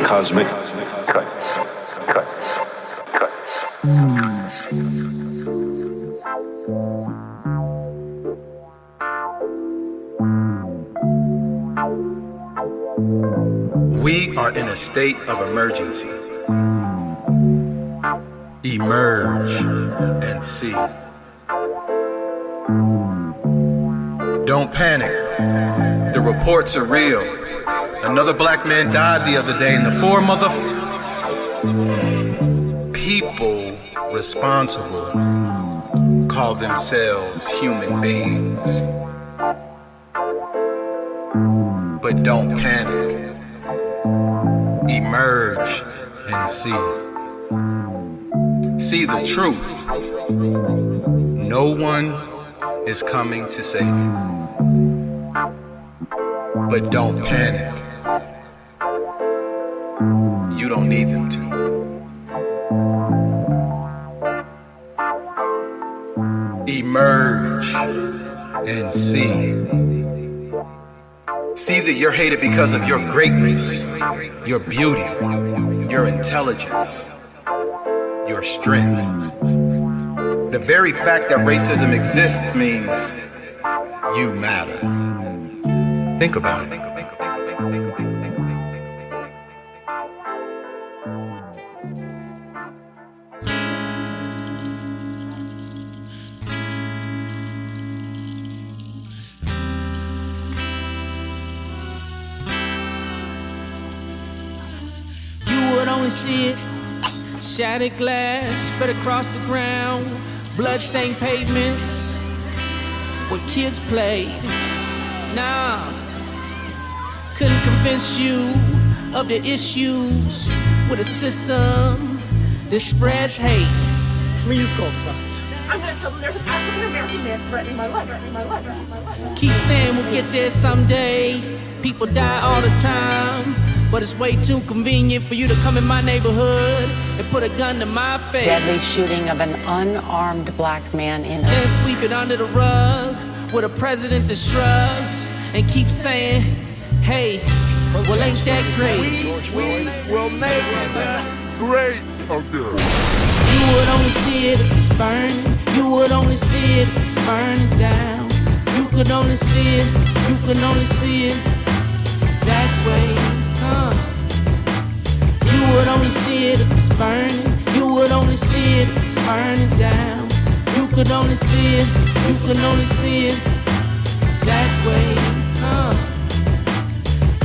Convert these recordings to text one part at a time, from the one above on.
Cosmic cuts. We are in a state of emergency. Emerge and see. Don't panic. The reports are real. Another black man died the other day, and the four people responsible call themselves human beings. But don't panic. Emerge and see. See the truth. No one is coming to save you. But don't panic. You don't need them to. Emerge and see. See that you're hated because of your greatness, your beauty, your intelligence, your strength. The very fact that racism exists means you matter. Think about it. Only see it, shattered glass spread across the ground, bloodstained pavements where kids played. Nah, couldn't convince you of the issues with a system that spreads hate. Please go fuck. I'm gonna tell them there's an African American man threatening my life. Keep saying we'll get there someday. People die all the time. But it's way too convenient for you to come in my neighborhood and put a gun to my face. Deadly shooting of an unarmed black man in Then sweep it under the rug with a president that shrugs and keeps saying, hey, well, ain't that great? We will make that great again. You would only see it if it's burning. You would only see it if it's burning down. You could only see it, you could only see it that way. You would only see it if it's burning. You would only see it if it's burning down. You could only see it, you could only see it that way.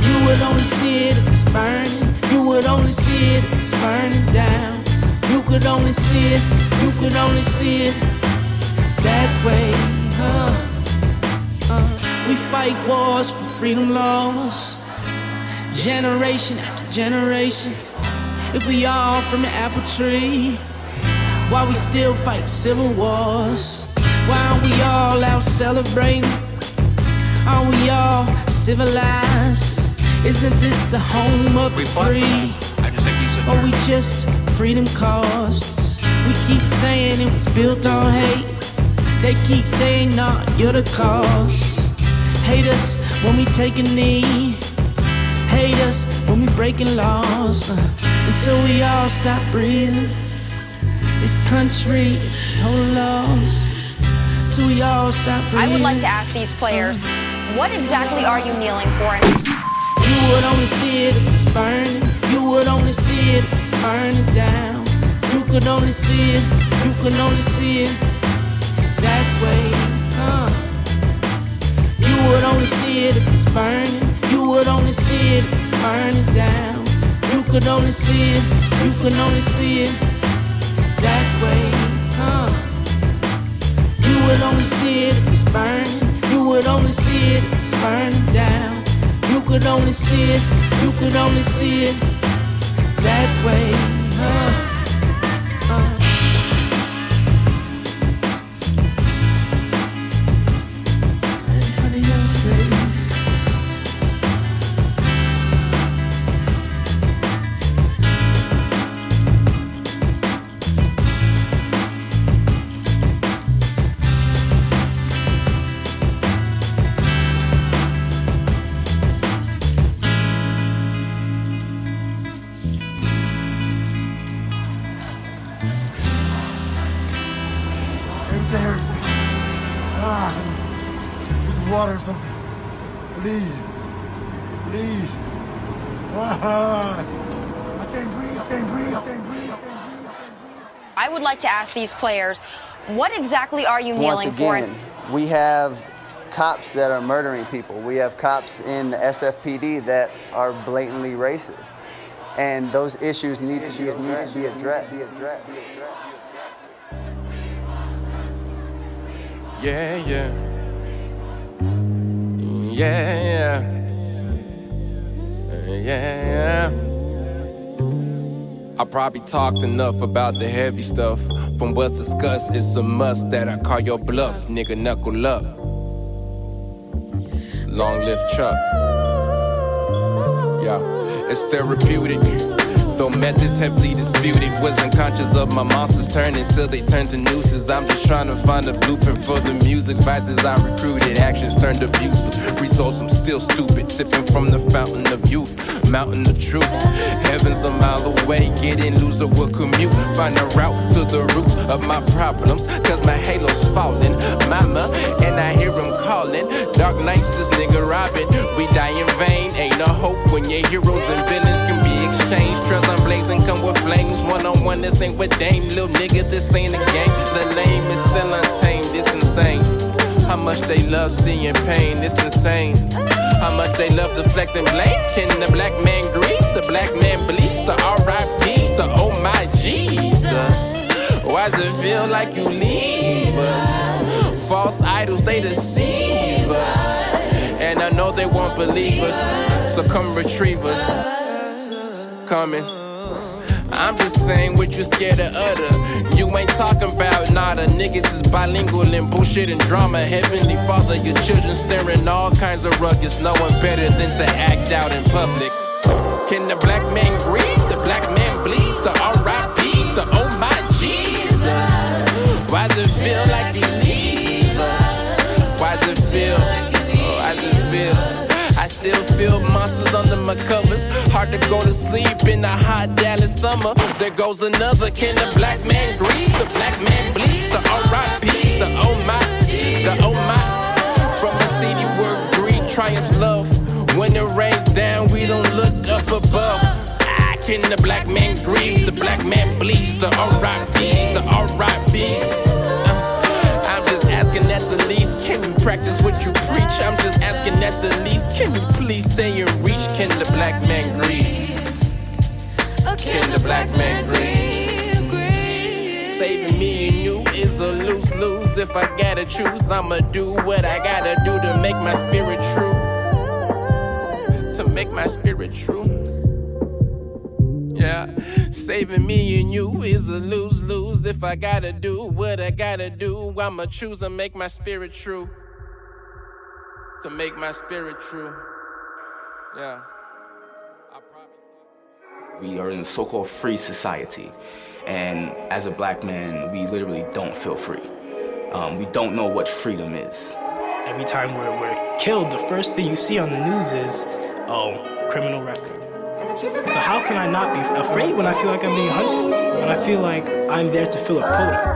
You would only see it if it's burning. You would only see it if it's burning down. You could only see it, you could only see it that way. We fight wars for freedom laws, generation after generation. If we all from the apple tree, why we still fight civil wars? Why aren't we all out celebrating? Aren't we all civilized? Isn't this the home of the free? Or we just freedom costs? We keep saying it was built on hate. They keep saying, nah, you're the cause. Hate us when we take a knee. Hate us when we breaking laws. Until we all stop breathing. This country is a total loss. Till we all stop breathing. I would like to ask these players, what exactly are you kneeling for? You would only see it if it's burning. You would only see it if it's burning down. You could only see it, you could only see it that way. You would only see it if it's burning. You would only see it if it's burning down. You could only see it, you could only see it that way. You would only see it if it's burning. You would only see it if it's burning down. You could only see it, you could only see it that way. scared. Water or something. Please. Please. I can't breathe. I would like to ask these players, what exactly are you kneeling for? Once again, we have cops that are murdering people. We have cops in the SFPD that are blatantly racist. And those issues need to be addressed. Yeah. I probably talked enough about the heavy stuff. From what's discussed, it's a must that I call your bluff, nigga, knuckle up. Long live Chuck. Yeah, it's therapeutic. Though methods heavily disputed, wasn't conscious of my monsters turning till they turn to nooses. I'm just trying to find a blueprint for the music. Vices I recruited, actions turned abusive. Results I'm still stupid, sipping from the fountain of youth, mountain of truth. Heaven's a mile away, getting loser will commute. Find a route to the roots of my problems, cause my halo's falling. Mama, and I hear him calling. Dark nights, this nigga robbing. We die in vain, ain't no hope when your heroes and villains can be exchanged. Trails I'm blazing, come with flames. One-on-one, this ain't with Dame. Little nigga, this ain't a game. The lame is still untamed, it's insane. How much they love seeing pain, it's insane. How much they love deflecting blame. Can the black man grieve? The black man bleeds. The R.I.P.s, the oh my Jesus. Why does it feel like you leave us? False idols, they deceive us. And I know they won't believe us, so come retrieve us. Coming. I'm just saying what you scared to utter. You ain't talking about nada. Niggas is bilingual in bullshit and drama. Heavenly Father, your children staring all kinds of ruggeds. No one better than to act out in public. Can the black man grieve? The black man bleeds. The R.I.P.s, the oh my Jesus. Why does it feel like you leave us? Why does it feel? Why does it feel? I still feel monsters under my covers. Hard to go to sleep in a hot Dallas summer. There goes another. Can the black man grieve? The black man bleeds. The R.I.P. The oh my. From a city where greed triumphs love. When it rains down, we don't look up above. Can the black man grieve? The black man bleeds. The R.I.P. The R.I.P.s. I'm just asking at the least, can you practice what you preach? I'm just asking at the least, can you please stay in reach? Can the black man grieve? Can the black man grieve? Saving me and you is a lose-lose. If I gotta choose, I'ma do what I gotta do to make my spirit true. To make my spirit true. Yeah, saving me and you is a lose-lose. If I gotta do what I gotta do, I'ma choose to make my spirit true. To make my spirit true. Yeah. We are in a so-called free society. And as a black man, we literally don't feel free. We don't know what freedom is. Every time we're killed, the first thing you see on the news is, criminal record. So how can I not be afraid when I feel like I'm being hunted? When I feel like I'm there to fill a quota?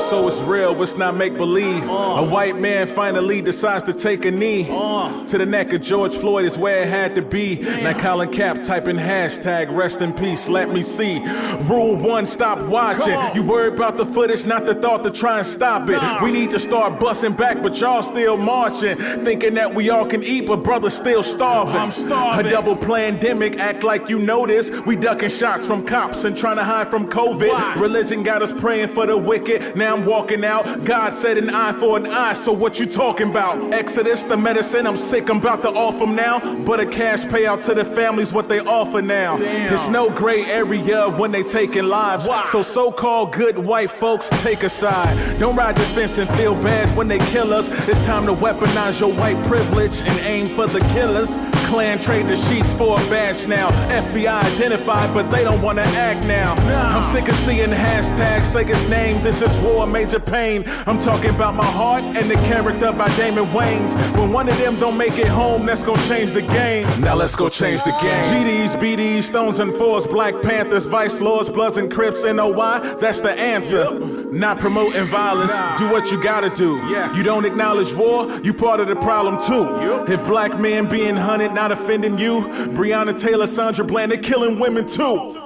so it's real, it's not make-believe. A white man finally decides to take a knee to the neck of George Floyd is where it had to be. Now Colin Cap typing hashtag rest in peace, let me see. Rule 1, stop watching. You worry about the footage, not the thought to try and stop it. We need to start busting back, but y'all still marching. Thinking that we all can eat, but brothers still starving. I'm starving. A double pandemic, act like you know this. We ducking shots from cops and trying to hide from COVID. Why? Religion got us praying for the wicked. Now I'm walking out. God said an eye for an eye, so what you talking about? Exodus, the medicine, I'm sick, I'm about to offer them now. But a cash payout to the families, what they offer now. Damn. It's no gray area when they taking lives. Wow. So-called good white folks, take a side. Don't ride the fence and feel bad when they kill us. It's time to weaponize your white privilege and aim for the killers. Klan trade the sheets for a badge now. FBI identified, but they don't want to act now. I'm sick of seeing hashtags say his name. This is war, major pain. I'm talking about my heart and the character by Damon Wayans. When one of them don't make it home, that's gonna change the game. Now let's go change the game. GDs, BDs, Stones and Fours, Black Panthers, Vice Lords, Bloods and Crips, NOI, that's the answer. Not promoting violence, do what you gotta do. You don't acknowledge war, you part of the problem too. If black men being hunted not offending you, Breonna Taylor, Sandra Bland, they're killing women too.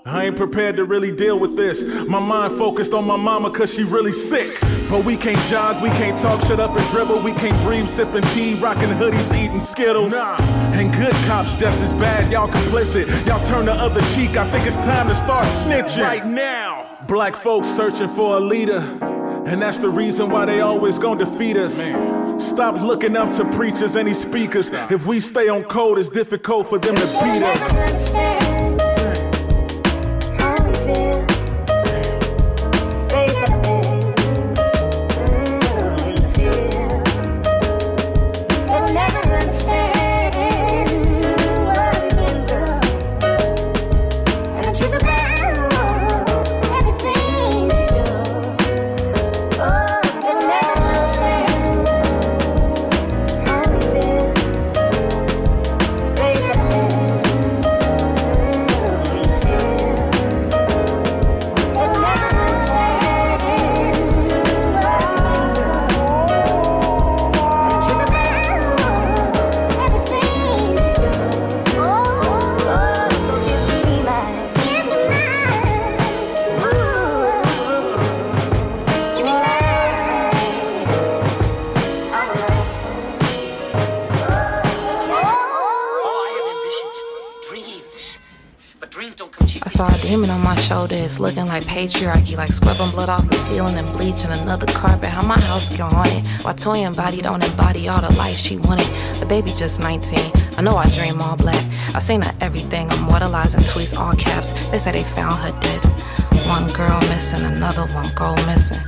I ain't prepared to really deal with this. My mind focused on my mama cause she really sick. But we can't jog, we can't talk, shut up and dribble. We can't breathe, sipping tea, rocking hoodies, eating Skittles. And good cops just as bad, y'all complicit. Y'all turn the other cheek, I think it's time to start snitching. Right now. Black folks searching for a leader. And that's the reason why they always gonna defeat us. Stop looking up to preachers and these speakers. If we stay on code, it's difficult for them to beat us. It's looking like patriarchy, like scrubbing blood off the ceiling and bleaching another carpet. How my house get haunted while Toya embodied don't embody all the life she wanted. The baby just 19. I know I dream all black. I seen her everything, immortalizing tweets all caps. They say they found her dead. One girl missing, another one go missing.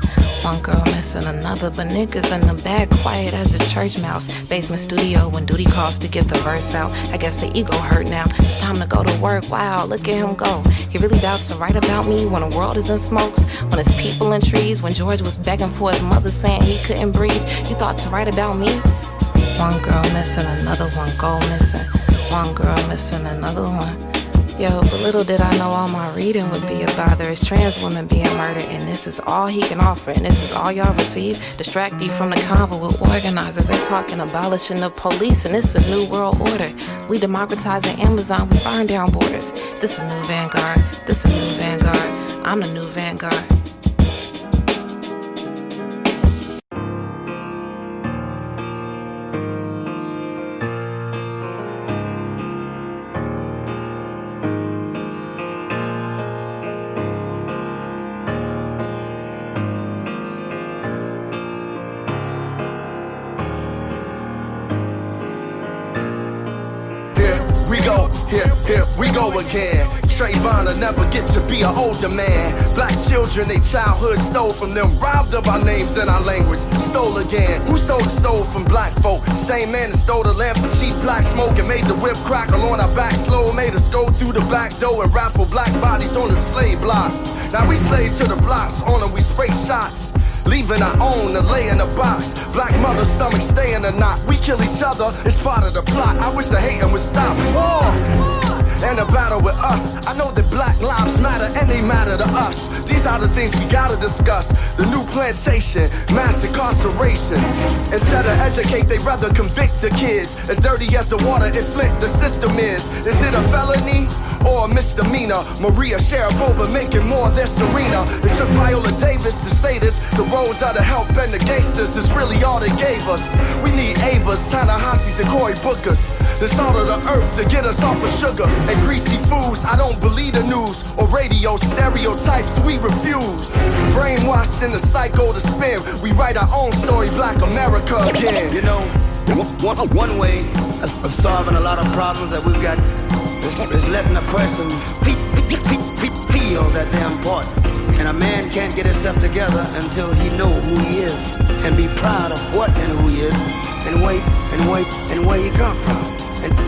One girl missing another, but niggas in the back quiet as a church mouse. Basement studio when duty calls to get the verse out. I guess the ego hurt now. It's time to go to work. Wow, look at him go. He really doubts to write about me when the world is in smokes. When it's people in trees. When George was begging for his mother saying he couldn't breathe. You thought to write about me? One girl missing, another one go missing. One girl missing, another one. Yo, but little did I know all my reading would be about there is trans women being murdered, and this is all he can offer, and this is all y'all receive. Distract you from the convo with organizers. They talking abolishing the police, and it's a new world order. We democratizing Amazon, we burn down borders. This a new vanguard, this a new vanguard. I'm the new vanguard. Here we go again. Trayvon will never get to be an older man. Black children, they childhood stole from them. Robbed of our names and our language. Stole again. Who stole the soul from black folk? Same man that stole the lamp for cheap black smoke and made the whip crackle on our back slow. Made us go through the back door and raffle black bodies on the slave blocks. Now we slave to the blocks. On them we spray shots. Leaving our own to lay in a box. Black mother's stomach stay in a knot. We kill each other, it's part of the plot. I wish the hating would stop. War! and a battle with us. I know that black lives matter and they matter to us. These are the things we gotta discuss. The new plantation, mass incarceration. Instead of educate, they rather convict the kids. As dirty as the water in Flint, the system is. Is it a felony or a misdemeanor? Maria Sharapova making more than Serena. It took Viola Davis to say this. The roads are the help and the gangsters is really all they gave us. We need Avas, Ta-Nehisi's, and Cory Bookers. The salt of the earth to get us off of sugar and greasy foods. I don't believe the news or radio stereotypes. We refuse. Brainwashed in the cycle to spin. We write our own story, Black America again. You know, one way of solving a lot of problems that we've got is letting a person feel that they're important. And a man can't get himself together until he knows who he is and be proud of what and who he is and where he come from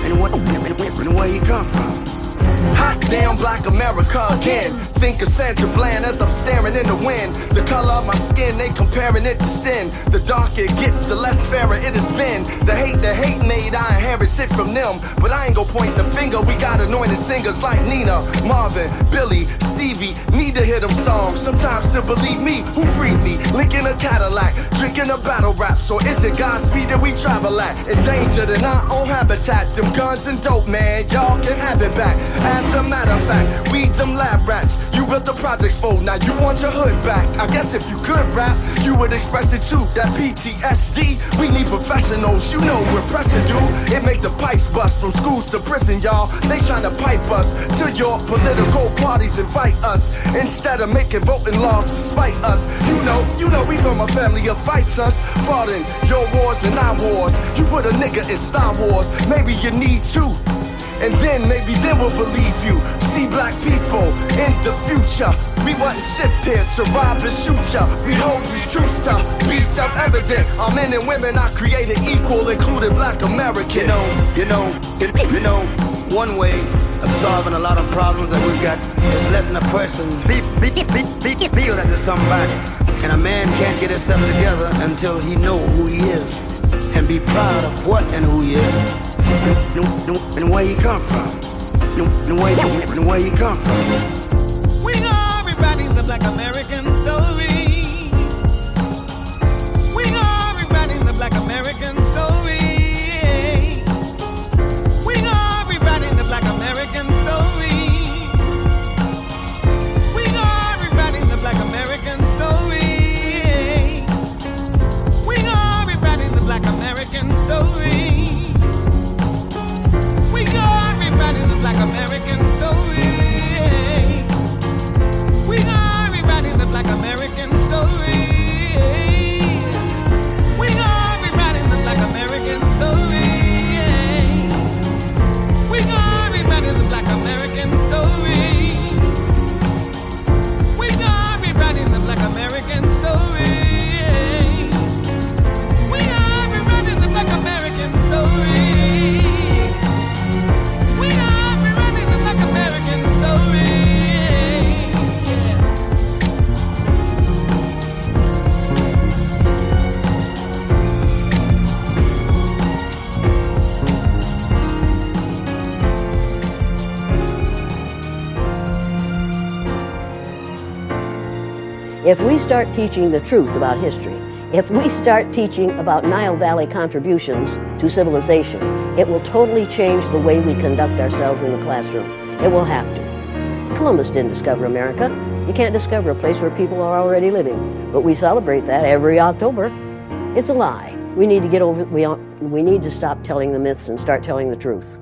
and where he come from. Hot damn Black America again. Think of Sandra Bland as I'm staring in the wind. The color of my skin, they comparing it to sin. The darker it gets, the less fairer it has been. The hate made, I inherited from them. But I ain't gon' point the finger, we got anointed singers like Nina, Marvin, Billy, Stevie. Need to hear them songs, sometimes to believe me. Who freed me? Linking a Cadillac, drinking a battle rap. So is it Godspeed that we travel at? Endangered in our own habitat. Them guns and dope, man, y'all can have it back. As a matter of fact, we them lab rats. You built the projects for, now you want your hood back. I guess if you could rap, you would express it too. That PTSD, we need professionals. You know what pressure do. It make the pipes bust from schools to prison, y'all. They tryna pipe us to your political parties, invite us instead of making voting laws to spite us. You know we from a family of fighters. Fought in your wars and our wars. You put a nigga in Star Wars, maybe you need to. And then maybe we'll believe you. See black people in the future. We wasn't shipped here to rob and shoot ya. We hold these truths to be self-evident. Our men and women are created equal, including Black Americans. You know, one way of solving a lot of problems that we've got is letting a person feel that there's somebody. And a man can't get himself together until he know who he is and be proud of what and who he is and where he come from. And where he come from. We are rewriting the Black American story. We are rewriting the Black American story. We are rewriting the Black American story. We are rewriting the Black American story. We are rewriting the Black American story. We are rewriting the Black American story. We are rewriting the Black American story. We are rewriting the Black American story. We are rewriting the Black American story. We are rewriting the Black American story. We are rewriting the Black American story. If we start teaching the truth about history, if we start teaching about Nile Valley contributions to civilization, it will totally change the way we conduct ourselves in the classroom. It will have to. Columbus didn't discover America. You can't discover a place where people are already living, but we celebrate that every October. It's a lie. We need to get over. We need to stop telling the myths and start telling the truth.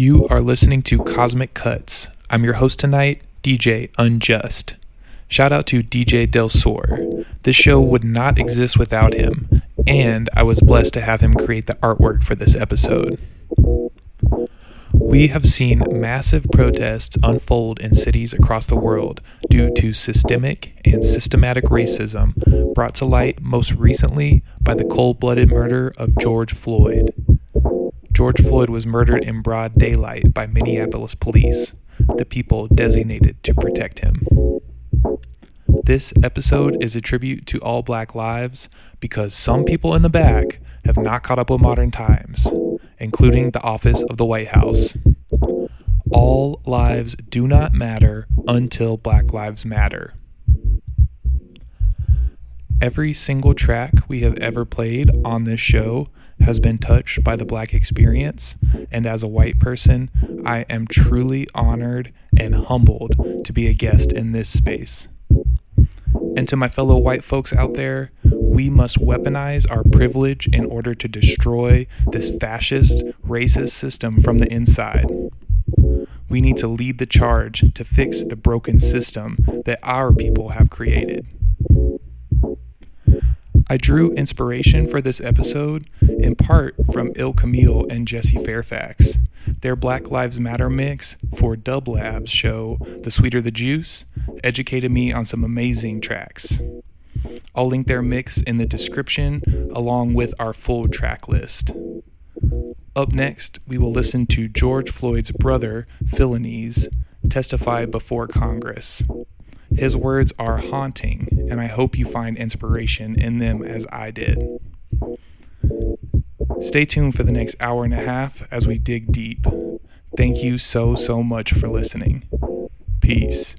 You are listening to Cosmic Cuts. I'm your host tonight, DJ Unjust. Shout out to DJ Del Sur. This show would not exist without him, and I was blessed to have him create the artwork for this episode. We have seen massive protests unfold in cities across the world due to systemic and systematic racism brought to light most recently by the cold-blooded murder of George Floyd. George Floyd was murdered in broad daylight by Minneapolis police, the people designated to protect him. This episode is a tribute to all Black lives because some people in the back have not caught up with modern times, including the office of the White House. All lives do not matter until Black lives matter. Every single track we have ever played on this show has been touched by the Black experience, and as a white person, I am truly honored and humbled to be a guest in this space. And to my fellow white folks out there, we must weaponize our privilege in order to destroy this fascist, racist system from the inside. We need to lead the charge to fix the broken system that our people have created. I drew inspiration for this episode in part from Il Camille and Jesse Fairfax. Their Black Lives Matter mix for Dub Lab's show, The Sweeter the Juice, educated me on some amazing tracks. I'll link their mix in the description along with our full track list. Up next, we will listen to George Floyd's brother, Philanese, testify before Congress. His words are haunting, and I hope you find inspiration in them as I did. Stay tuned for the next hour and a half as we dig deep. Thank you so much for listening. Peace.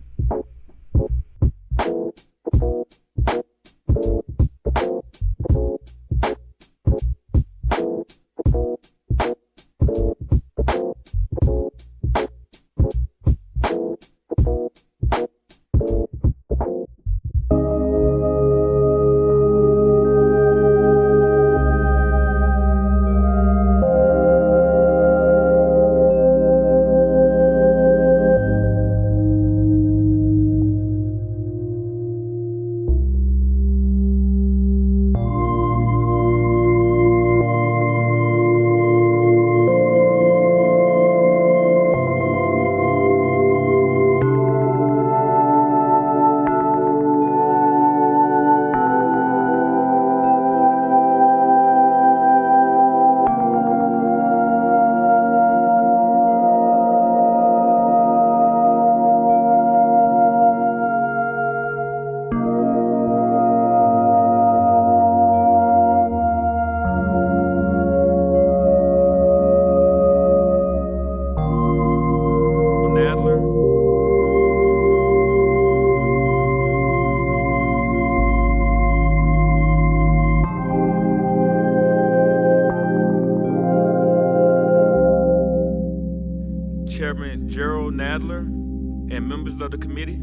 Of the committee,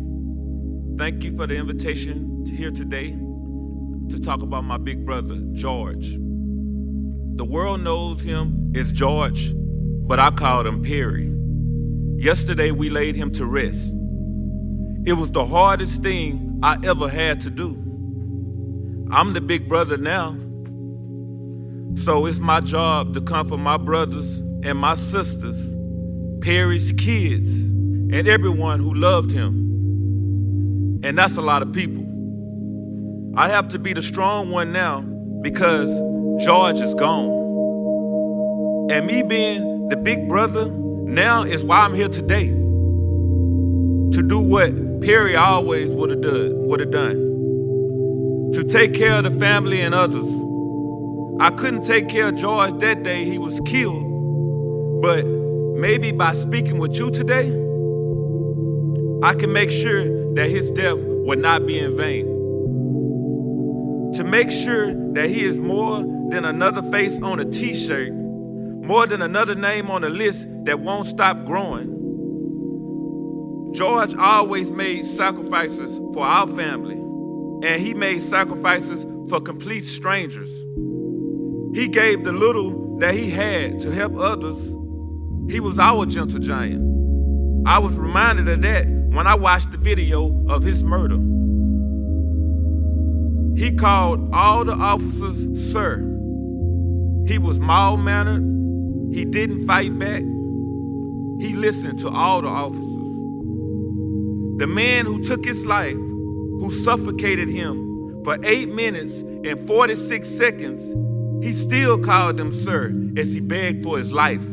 thank you for the invitation to here today to talk about my big brother, George. The world knows him as George, but I called him Perry. Yesterday we laid him to rest. It was the hardest thing I ever had to do. I'm the big brother now, so it's my job to comfort my brothers and my sisters, Perry's kids, and everyone who loved him. And that's a lot of people. I have to be the strong one now because George is gone. And me being the big brother now is why I'm here today. To do what Perry always would have done. To take care of the family and others. I couldn't take care of George that day he was killed, but maybe by speaking with you today, I can make sure that his death would not be in vain. To make sure that he is more than another face on a t-shirt, more than another name on a list that won't stop growing. George always made sacrifices for our family, and he made sacrifices for complete strangers. He gave the little that he had to help others, He was our gentle giant. I was reminded of that when I watched the video of his murder. He called all the officers sir. He was mild-mannered. He didn't fight back. He listened to all the officers. The man who took his life, who suffocated him for 8 minutes and 46 seconds, he still called them sir as he begged for his life.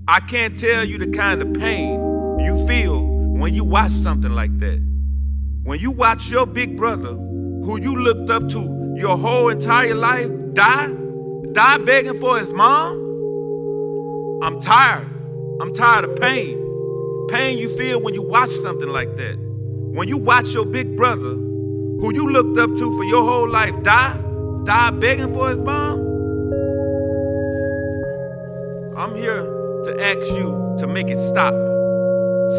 I can't tell you the kind of pain you feel when you watch something like that. When you watch your big brother, who you looked up to your whole entire life, die begging for his mom. I'm tired. I'm tired of pain. Pain you feel when you watch something like that. When you watch your big brother, who you looked up to for your whole life, die begging for his mom. I'm here to ask you to make it stop.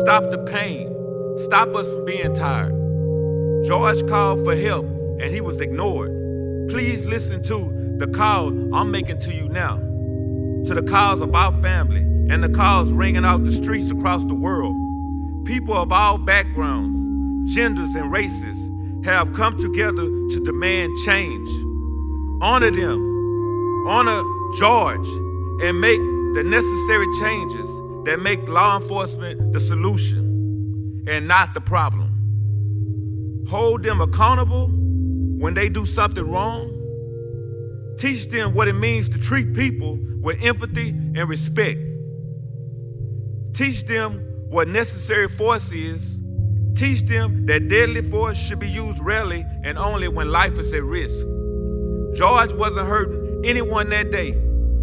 Stop the pain. Stop us from being tired. George called for help and he was ignored. Please listen to the call I'm making to you now. To the calls of our family and the calls ringing out the streets across the world. People of all backgrounds, genders, and races have come together to demand change. Honor them, honor George, and make the necessary changes that make law enforcement the solution and not the problem. Hold them accountable when they do something wrong. Teach them what it means to treat people with empathy and respect. Teach them what necessary force is. Teach them that deadly force should be used rarely and only when life is at risk. George wasn't hurting anyone that day.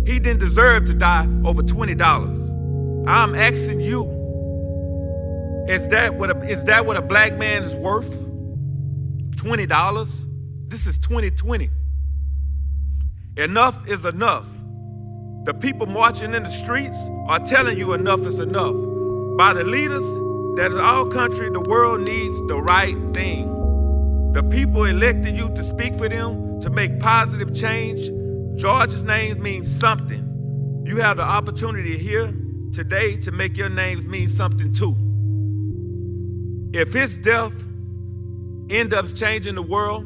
He didn't deserve to die over $20. I'm asking you, is that what a black man is worth? $20? This is 2020. Enough is enough. The people marching in the streets are telling you enough is enough. By the leaders that in our country, the world needs the right thing. The people elected you to speak for them, to make positive change. George's name means something. You have the opportunity here today to make your names mean something too. If his death ends up changing the world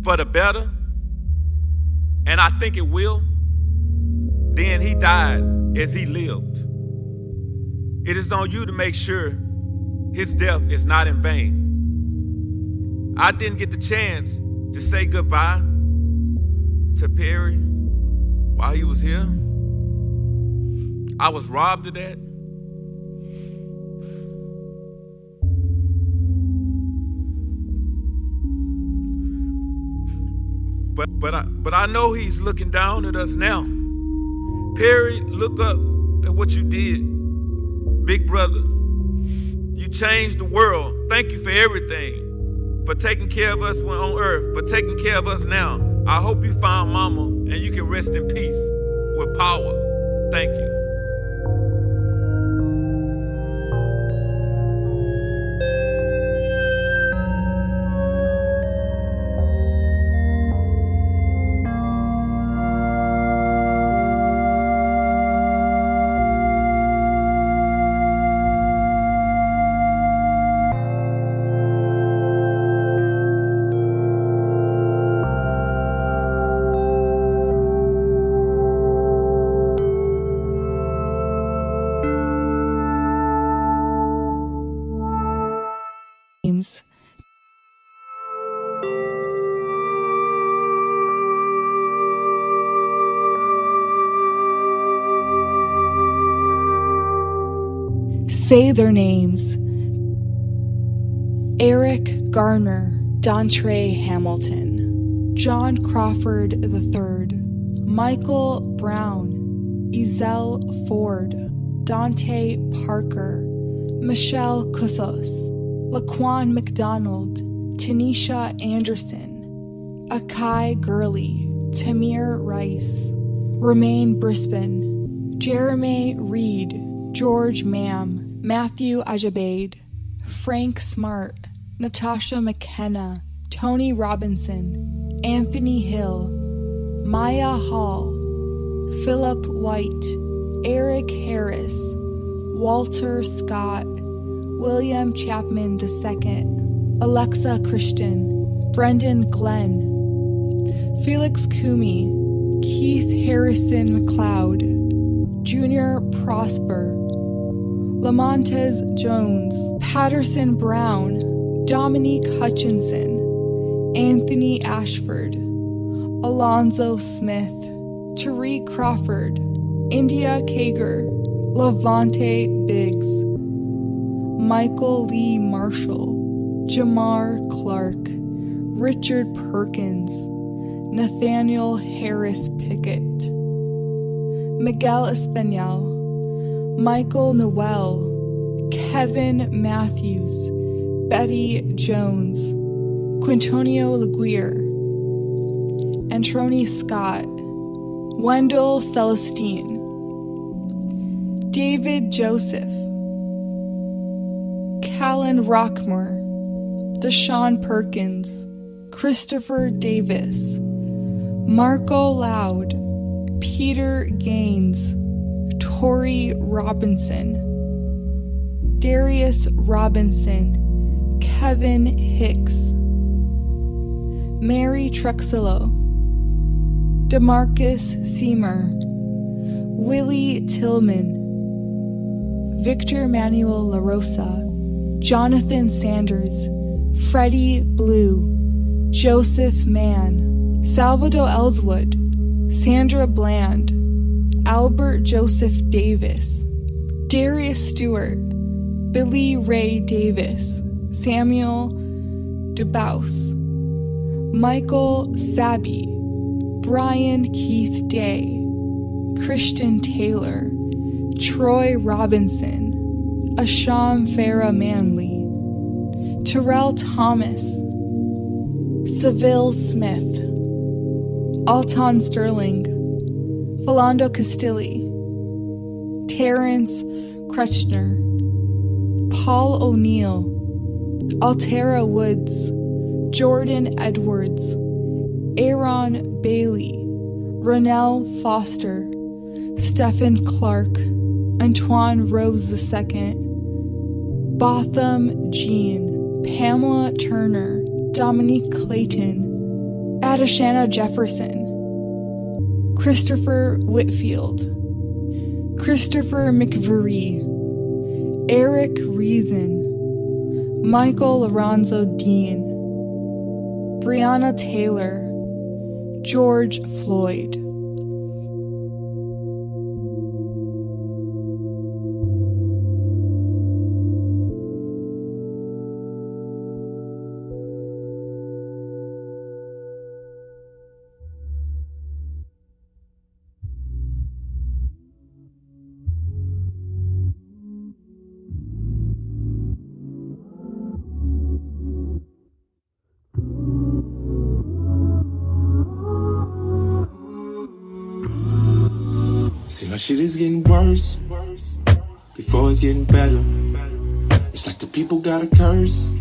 for the better, and I think it will, then he died as he lived. It is on you to make sure his death is not in vain. I didn't get the chance to say goodbye to Perry while he was here. I was robbed of that. But I know he's looking down at us now. Perry, look up at what you did. Big brother, you changed the world. Thank you for everything. For taking care of us when on earth, for taking care of us now. I hope you found mama and you can rest in peace with power. Thank you. Say their names. Eric Garner, Dontre Hamilton, John Crawford III, Michael Brown, Ezell Ford, Dante Parker, Michelle Cussos, Laquan McDonald, Tanisha Anderson, Akai Gurley, Tamir Rice, Romaine Brisbane, Jeremy Reed, George Mam, Matthew Ajabaid, Frank Smart, Natasha McKenna, Tony Robinson, Anthony Hill, Maya Hall, Philip White, Eric Harris, Walter Scott, William Chapman II, Alexa Christian, Brendan Glenn, Felix Kumi, Keith Harrison McLeod, Junior Prosper, Lamontez Jones, Patterson Brown, Dominique Hutchinson, Anthony Ashford, Alonzo Smith, Tariq Crawford, India Kager, Levante Biggs, Michael Lee Marshall, Jamar Clark, Richard Perkins, Nathaniel Harris Pickett, Miguel Espanol, Michael Noel, Kevin Matthews, Betty Jones, Quintonio Laguerre, Antroni Scott, Wendell Celestine, David Joseph, Callan Rockmore, Deshaun Perkins, Christopher Davis, Marco Loud, Peter Gaines, Tori Robinson, Darius Robinson, Kevin Hicks, Mary Truxillo, DeMarcus Seymour, Willie Tillman, Victor Manuel LaRosa, Jonathan Sanders, Freddie Blue, Joseph Mann, Salvador Ellswood, Sandra Bland, Albert Joseph Davis, Darius Stewart, Billy Ray Davis, Samuel Dubouse, Michael Sabi, Brian Keith Day, Christian Taylor, Troy Robinson, Asham Farah Manley, Terrell Thomas, Seville Smith, Alton Sterling, Philando Castilli, Terrence Kretschner, Paul O'Neill, Altera Woods, Jordan Edwards, Aaron Bailey, Ronell Foster, Stephen Clark, Antoine Rose II, Botham Jean, Pamela Turner, Dominique Clayton, Adashana Jefferson, Christopher Whitfield, Christopher McVeary, Eric Reason, Michael Lorenzo Dean, Breonna Taylor, George Floyd. See, my shit is getting worse before it's getting better. It's like the people got a curse.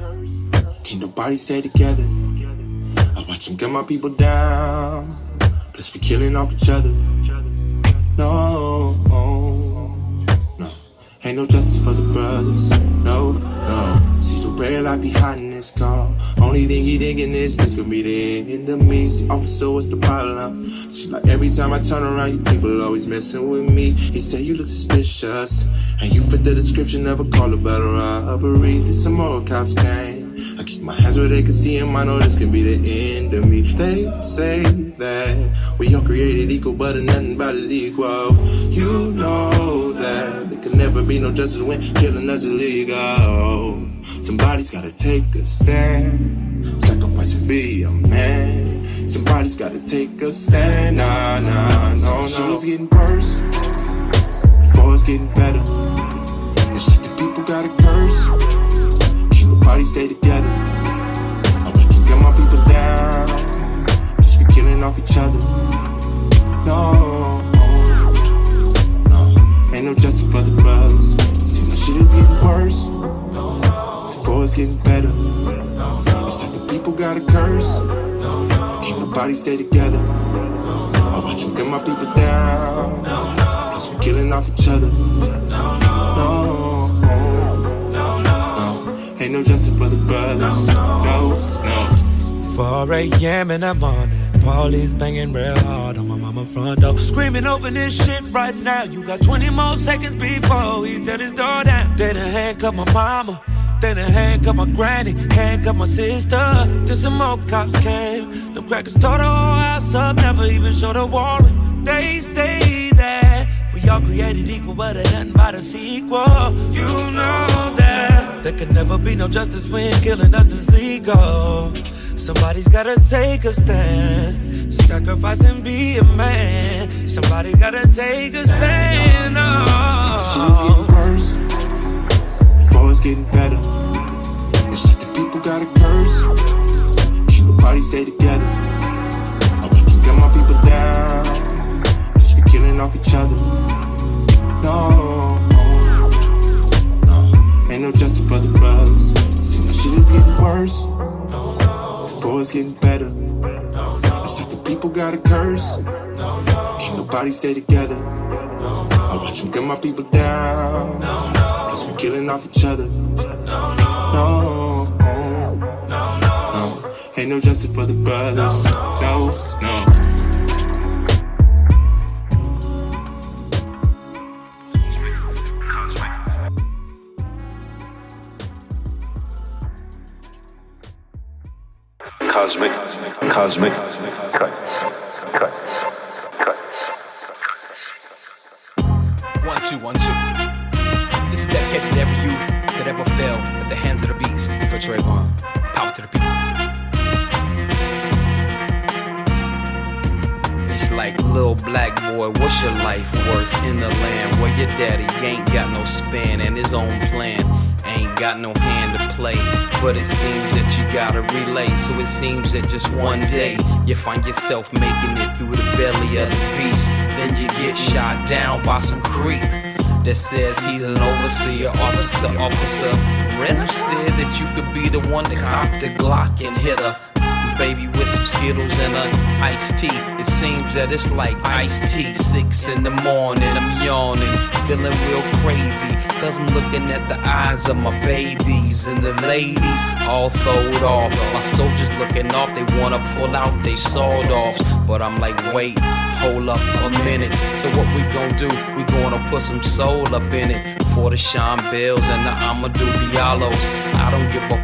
Can't nobody stay together. I watch them gun my people down. Plus we killing off each other. No, no. Ain't no justice for the brothers. No, no. See the red light behind this car. Only thing he thinking is this could be the end of me. See, officer, what's the problem? See, like every time I turn around, you people always messing with me. He said you look suspicious, and you fit the description of a call about a robbery. Then some more cops came. I keep my hands where they can see him. I know this can be the end of me. They say that we all created equal, but nothing about is equal. You know that there can never be no justice when killing us is illegal. Somebody's gotta take a stand, sacrifice and be a man. Somebody's gotta take a stand. Nah, no. Shit's getting worse before it's getting better. It's like the people got a curse. Can't nobody stay together. I want to get my people down. Plus we killing off each other. No, ain't no justice for the brothers. See, my shit is getting worse before it's getting better. It's like the people got a curse. Can't nobody stay together. I watch them gun my people down. Plus we killing off each other. No, ain't no justice for the brothers. No. 4 a.m. in the morning, police banging real hard on my mama front door, screaming open this shit right now. You got 20 more seconds before we tear this door down. They done handcuff my mama, they done handcuff my granny, handcuff my sister. Then some more cops came, them crackers tore the whole house up, never even showed a warrant. They say that we all created equal, but it nothing but a sequel. You know that there could never be no justice when killing us is legal. Somebody's gotta take a stand, sacrifice and be a man. Somebody gotta take a stand. Shit's getting worse before it's getting better. It's like the people got a curse, can't nobody stay together. I watch them gun my people down, let's be killing off each other. No, ain't no justice for the brothers. See, my shit is getting worse before it's getting better. It's like the people got a curse, can't nobody stay together. I watch them gun my people down, plus we killing off each other. No, ain't no justice for the brothers. No. Cosmic cuts. 1, 2, 1, 2. This is dedicated to every youth that ever fell at the hands of the beast. For Trayvon, power to the people. It's like, little black boy, what's your life worth in the land where your daddy ain't got no span and his own plan? Ain't got no hand to play, but it seems that you gotta relay. So it seems that just one day you find yourself making it through the belly of the beast. Then you get shot down by some creep that says he's an overseer, officer. Instead that you could be the one to cop the Glock and hit her baby with some Skittles and a iced tea. It seems that it's like iced tea. 6 in the morning, I'm yawning, feeling real crazy, cause I'm looking at the eyes of my babies and the ladies all throwed off. My soldiers looking off, they wanna pull out they sawed-offs, but I'm like, wait, hold up a minute. So what we gon' do? We gonna put some soul up in it for the Sean Bills and the Amadou Diallos. I don't give a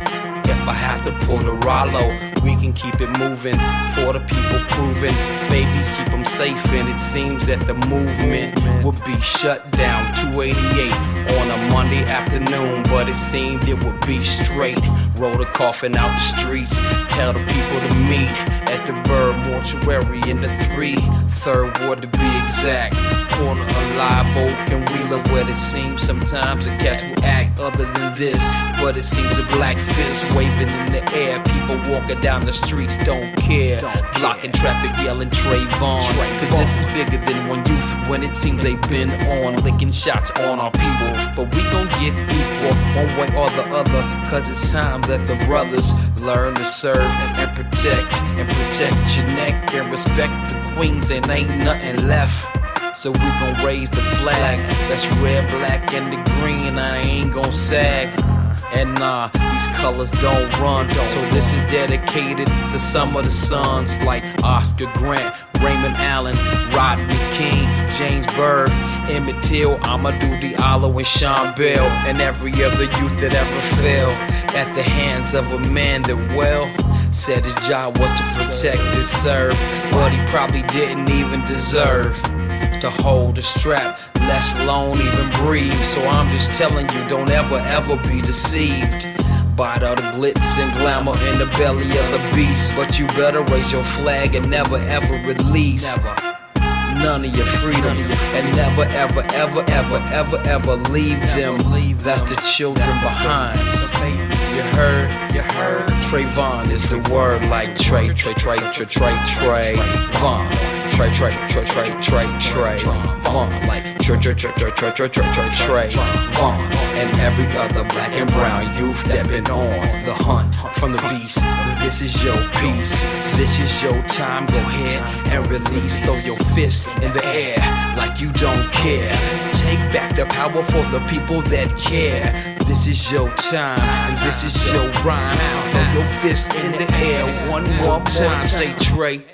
if I have to pull the Rollo. We can keep it moving for the people proving. Babies keep them safe, and it seems that the movement would be shut down 288 on a Monday afternoon, but it seemed it would be straight. Roll the coffin out the streets, tell the people to meet at the Bird Mortuary in the 3rd Ward to be exact. Corner of Live Oak and Wheeler, where it seems sometimes a cats will act other than this, but it seems a black fist waving in the air. People walking down the streets don't care, blocking traffic, yelling Trayvon, cause this is bigger than one youth when it seems they've been on, licking shots on our people. But we gon' get equal one way or the other, cause it's time that the brothers learn to serve and protect your neck and respect the queens, and ain't nothing left. So we gon' raise the flag, that's red, black, and the green, I ain't gon' sag. And nah, these colors don't run. So this is dedicated to some of the sons like Oscar Grant, Raymond Allen, Rodney King, James Berg, Emmett Till, Amadou Diallo, and Sean Bell, and every other youth that ever fell at the hands of a man that said his job was to protect and serve, but he probably didn't even deserve to hold a strap, let alone even breathe. So I'm just telling you, don't ever be deceived by all the glitz and glamour in the belly of the beast. But you better raise your flag and never ever release none of your freedom, and never ever leave them. That's the children behind. You heard? you heard? Trayvon is the word like Trayvon. Trayvon, like Trayvon. And every other black and brown youth that been on the hunt from the beast. This is your piece. This is your time. Go ahead and release. Throw your fist in the air like you don't care. Take back the power for the people that care. This is your time and this is your rhyme. Throw your fist in the air one more time. Say Trayvon.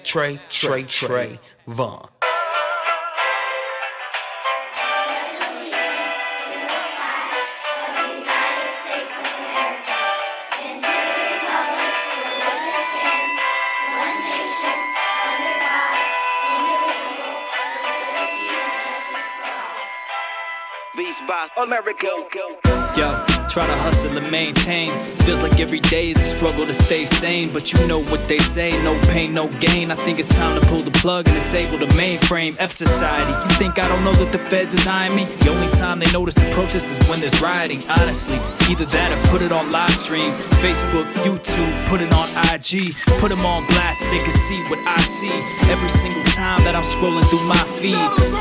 By America. Yo, try to hustle and maintain. Feels like every day is a struggle to stay sane. But you know what they say, no pain, no gain. I think it's time to pull the plug and disable the mainframe. F society, you think I don't know that the feds is eyeing me? The only time they notice the protest is when there's rioting. Honestly, either that or put it on live stream. Facebook, YouTube, put it on IG. Put them on blast so they can see what I see every single time that I'm scrolling through my feed.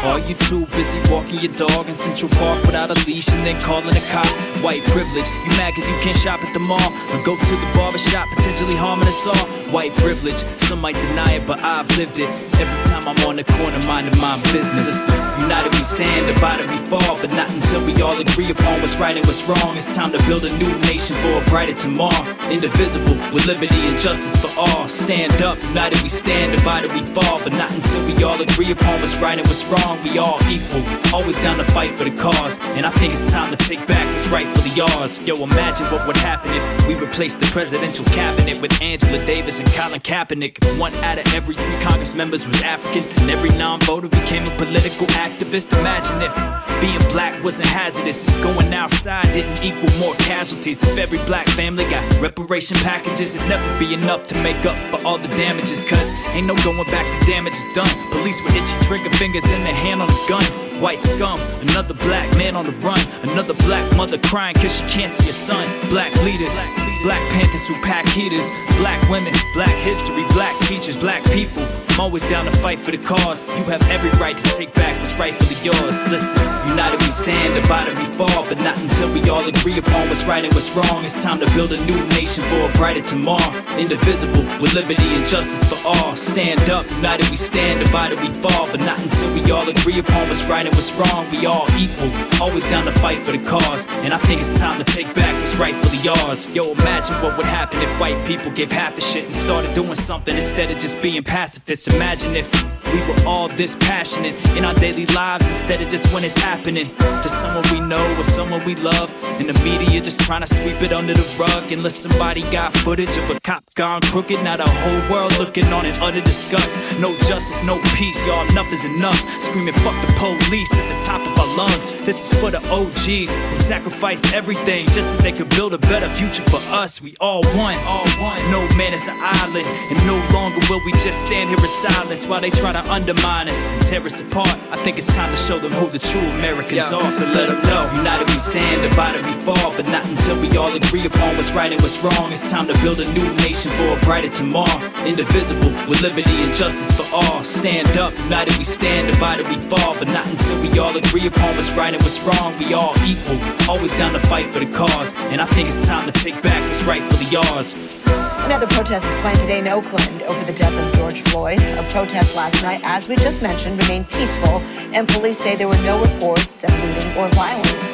Are you too busy walking your dog in Central Park without a leash and then calling the cops? White privilege, you mad cause you can't shop at the mall or go to the barber shop, potentially harming us all? White privilege, some might deny it, but I've lived it. Every time I'm on the corner minding my business. United we stand, divided we fall, but not until we all agree upon what's right and what's wrong. It's time to build a new nation for a brighter tomorrow. Indivisible, with liberty and justice for all. Stand up, united we stand, divided we fall, but not until we all agree upon what's right and what's wrong. We all equal, always down to fight for the cause. And I think it's time to take back what's rightfully yours. Yo, imagine what would happen if we replaced the presidential cabinet with Angela Davis and Colin Kaepernick. If 1 out of every 3 Congress members was African and every non-voter became a political activist. Imagine if being black wasn't hazardous, going outside didn't equal more casualties. If every black family got reparation packages, it'd never be enough to make up for all the damages. Cause ain't no going back, the damage is done. Police with itchy trigger fingers in their hand on a gun. White scum, another black man on the run. Another black mother crying cause she can't see her son. Black leaders, Black Panthers who pack heaters. Black women, black history, black teachers, black people. I'm always down to fight for the cause. You have every right to take back what's rightfully yours. Listen, united we stand, divided we fall, but not until we all agree upon what's right and what's wrong. It's time to build a new nation for a brighter tomorrow. Indivisible, with liberty and justice for all. Stand up, united we stand, divided we fall, but not until we all agree upon what's right and what's wrong. We all equal, always down to fight for the cause. And I think it's time to take back what's rightfully yours. Yo, imagine what would happen if white people gave half a shit and started doing something instead of just being pacifists. Imagine if we were all this passionate in our daily lives instead of just when it's happening to someone we know or someone we love. And the media just trying to sweep it under the rug unless somebody got footage of a cop gone crooked. Now the whole world looking on in utter disgust. No justice, no peace, y'all, enough is enough. Screaming fuck the police at the top of our lungs. This is for the OGs who sacrificed everything just so they could build a better future for us. We all one, all one. No man is an island, and no longer will we just stand here in silence while they try to undermine us and tear us apart. I think it's time to show them who the true Americans are. So let them know, united we stand, divided we fall, but not until we all agree upon what's right and what's wrong. It's time to build a new nation for a brighter tomorrow. Indivisible, with liberty and justice for all. Stand up, united we stand, divided we fall, but not until we all agree upon what's right and what's wrong. We all equal, always down to fight for the cause. And I think it's time to take back what's rightfully yours. Another protest is planned today in Oakland over the death of George Floyd. A protest last night, as we just mentioned, remained peaceful, and police say there were no reports of looting or violence.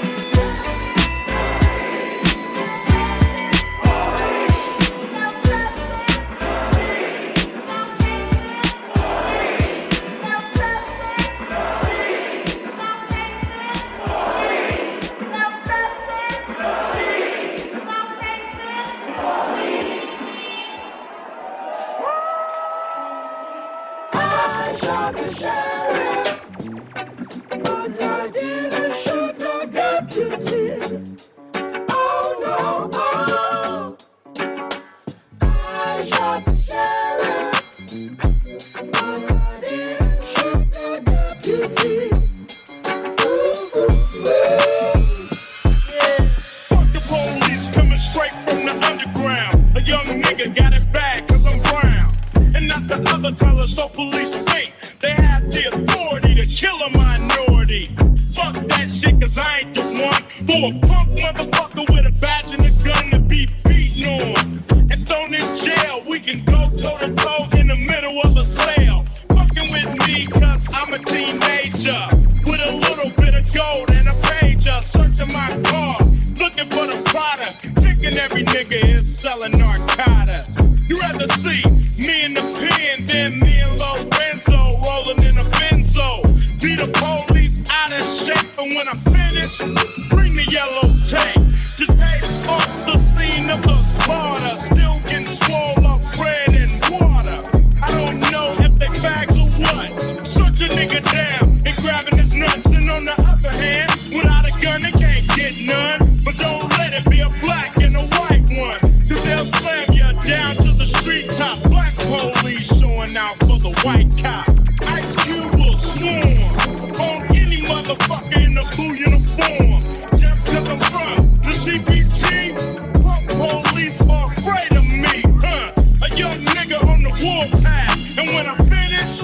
Fuck the police coming straight from the underground. young nigga got it bad cause I'm brown. And not the other color, so police think they have the authority to kill a minority. Fuck that shit cause I ain't the one for a punk motherfucker with a badge and a gun to be beaten on. And thrown in jail, we can go toe to toe in the middle of a cell. Fucking with me cause I'm a teenager with a little bit of gold and a pager. Searching my car, looking for the product, thinking every nigga is selling narcotics. You rather see me in the pen than me and Lorenzo rolling in a benzo. Be the police out of shape, and when I finish, bring the yellow tape. Just take off the scene of the slaughter, still getting swole up bread and water. I don't know if they fags or what. Search a nigga down and grabbing his nuts, and on the other hand, without a gun they can't get none. But don't let it be a black and a white one, cause they'll slam you down to the street top. Black police showing out for the white cop. Ice Cube will swarm on any motherfucker in the blue uniform. Just cause I'm from the CPT, punk police are afraid of me, huh? A young nigga on the warpath, and when I finish,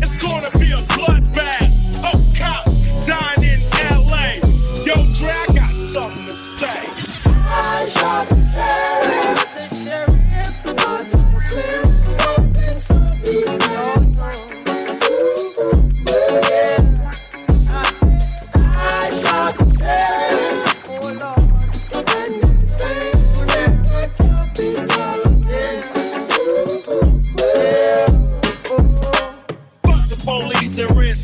it's gonna be a bloodbath. Oh, cops dying in LA. Yo, Dre, I got something to say. I shot the sheriff,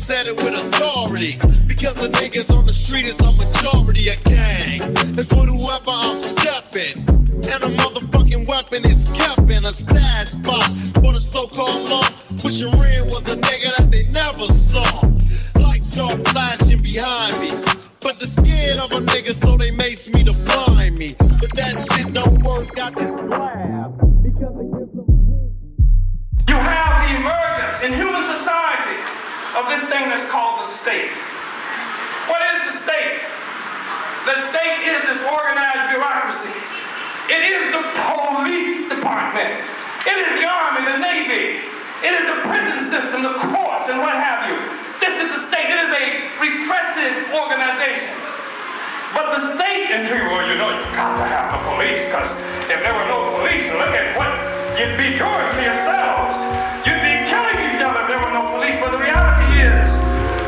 said it with authority, because the niggas on the street is a majority of gang. It's for whoever I'm stepping, and a motherfucking weapon is kept in a stash spot for the so-called law. Pushing in was a nigga that they never saw. Lights start flashing behind me, but they're scared of a nigga, so they mace me to blind me. But that shit don't work, I just laugh, because it gives them a hint. You have the emergence in human society of this thing that's called the state. What is the state? The state is this organized bureaucracy. It is the police department. It is the army, the navy. It is the prison system, the courts, and what have you. This is the state. It is a repressive organization. But the state, and well, you know, you've got to have the police, because if there were no police, look at what you'd be doing to yourselves. You'd be killing each other if there were no police. But the reality is,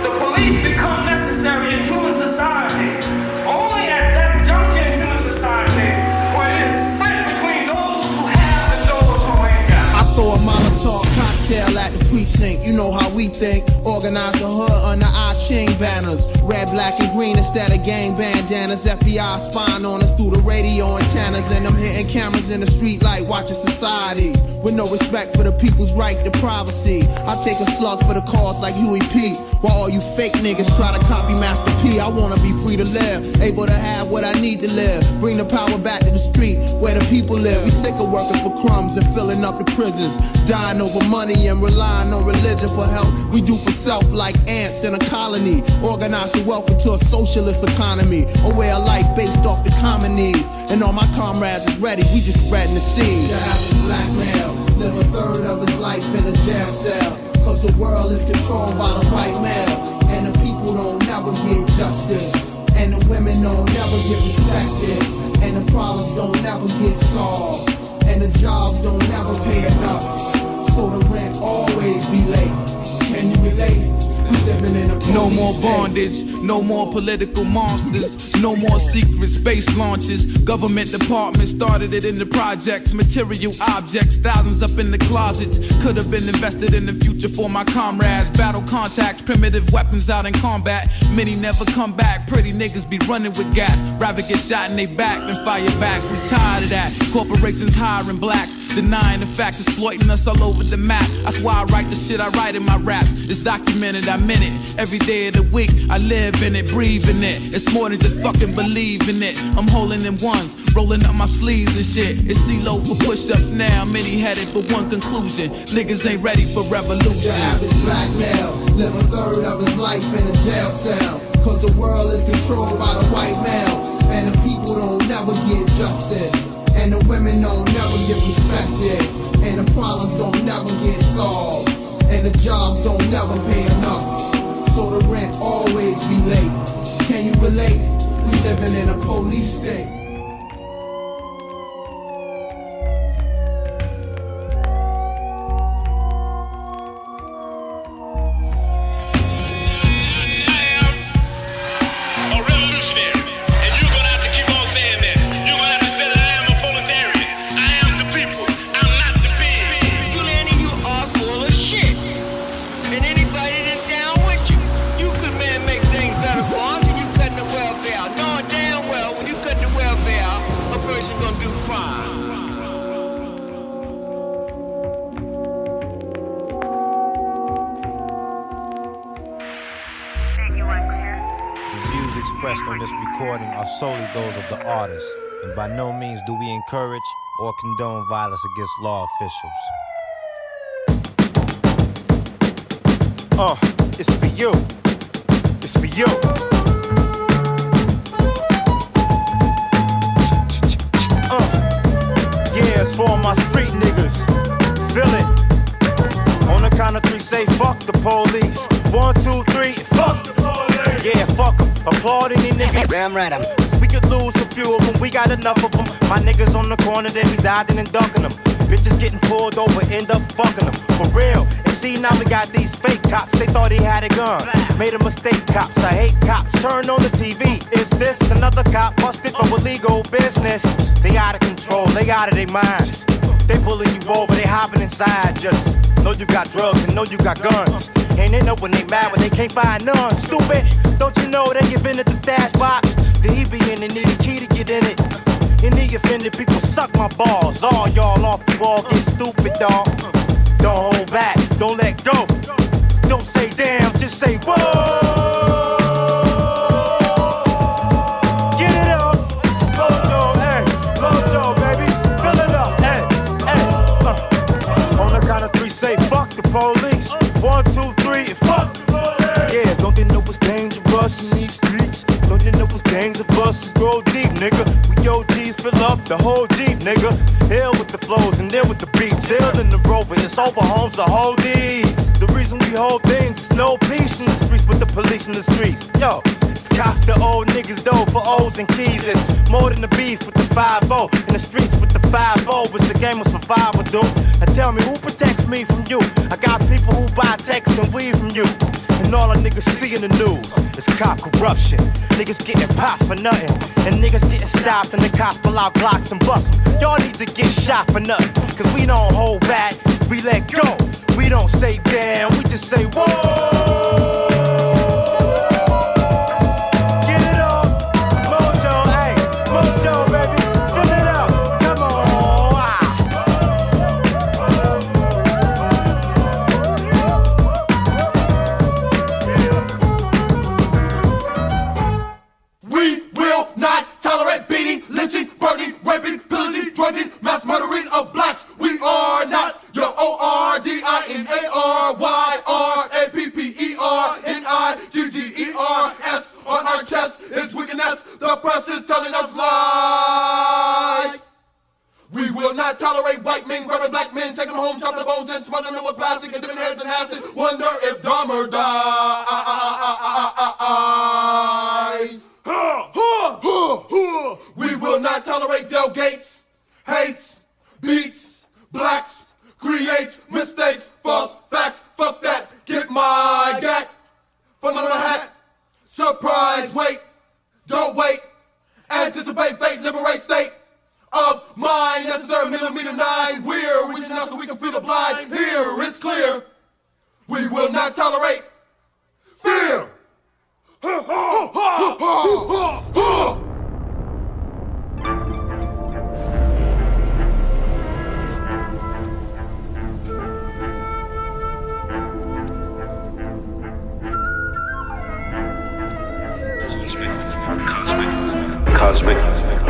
the police become necessary in human society only at that juncture in human society where it is split between those who have and those who ain't got. I throw a Molotov cocktail at the precinct. You know how we think. Organize the hood under our Ching banners. Red, black, and green instead of gang bandanas. FBI spying on us through the radio antennas, and I'm hitting cameras in the street like watching society. With no respect for the people's right to privacy. I take a slug for the cause like Huey P. While all you fake niggas try to copy Master P. I wanna be free to live, able to have what I need to live. Bring the power back to the street where the people live. We sick of working for crumbs and filling up the prisons, dying over money and relying on religion for help. We do for self like ants in a colony. Organize the wealth into a socialist economy, a way of life based off the common needs. And all my comrades is ready, we just spreading the seed. The average black male live a third of his life in a jail cell, cause the world is controlled by the white male. And the people don't never get justice, and the women don't never get respected, and the problems don't never get solved, and the jobs don't never pay enough, so the rent always be late. Can you relate? No more bondage, no more political monsters, no more secret space launches. Government departments started it in the projects. Material objects, thousands up in the closets. Could have been invested in the future for my comrades. Battle contacts, primitive weapons out in combat. Many never come back. Pretty niggas be running with gas. Rather get shot in they back than fire back. We tired of that. Corporations hiring blacks, denying the facts, exploiting us all over the map. That's why I write the shit I write in my raps. It's documented, I meant it. Every day of the week, I live in it, breathe in it. It's more than just fucking believing it. I'm holding in ones, rolling up my sleeves and shit. It's CeeLo for push-ups now, many headed for one conclusion. Niggas ain't ready for revolution. The average black male live a third of his life in a jail cell, cause the world is controlled by the white male, and the people don't never get justice, and the women women don't never get respected, and the problems don't never get solved, and the jobs don't never pay enough, so the rent always be late. Can you relate? We living in a police state. On this recording are solely those of the artist, and by no means do we encourage or condone violence against law officials. It's for you. It's for you. Yeah, it's for all my street niggas. Feel it. On the count of three, say fuck the police. 1, 2, 3, fuck the police. Yeah, fuck them. Applaud any nigga. Damn right, we could lose a few of them, we got enough of them. My niggas on the corner, they be dodging and ducking them. Bitches getting pulled over, end up fucking them. For real. And see, now we got these fake cops. They thought he had a gun. Made a mistake, cops. I hate cops. Turn on the TV. Is this another cop busted for illegal business? They out of control, they out of their minds. They pulling you over, they hopping inside. Just know you got drugs and know you got guns. And they know when they mad when they can't find none. Stupid, don't you know they give in at the stash box? Did he be in and need a key to get in it? Any offended people suck my balls. All y'all off the wall get stupid, dawg. Don't hold back, don't let go. Don't say damn, just say whoa. Get it up, Mojo, hey, Mojo, baby, fill it up, hey. On the count of three, say fuck the police. 1, 2, 3, fuck the police. Yeah, don't they know it's dangerous in these streets? Don't you know it's gangs of us who grow deep, nigga? We OGs fill up the whole Jeep, nigga. Ill with the flows and ill with the beats. Ill in the Rover, it's over homes to hold these. The reason we hold things is no peace in the streets with the police in the streets. Yo, it's cops the old niggas though for O's and keys. It's more than the beef with the 5-0. In the streets with the 5-0, it's a game of survival, dude. Now tell me, who protects me from you? I got people who buy texts and weed from you. And all the niggas see in the news is cop corruption. Niggas getting popped for nothing. And niggas getting stopped and the cops pull out Glocks and bust them. Y'all need to get shot for nothing. Cause we don't hold back, we let go. We don't say damn, we just say whoa. Get it up, Mojo, hey, Mojo, baby, fill it up, come on. We will not tolerate beating, lynching, burning, raping, pillaging, drugging, mass murdering of blacks. We are not your ORDINARYRAPPERNIGGERS. On our chest is wickedness. The press is telling us lies. We will not tolerate white men grabbing black men, taking them home, chopping the bones, and smothering them with plastic and dipping heads in acid. Wonder if Dahmer dies. We will not tolerate delegates, hates, beats, blacks, creates, mistakes, false facts. Fuck that, get my gat from under the hat. Surprise, wait, don't wait. Anticipate fate, liberate state of mind. Necessary millimeter 9. We're reaching out so we can feel the blind. Here, it's clear. We will not tolerate fear.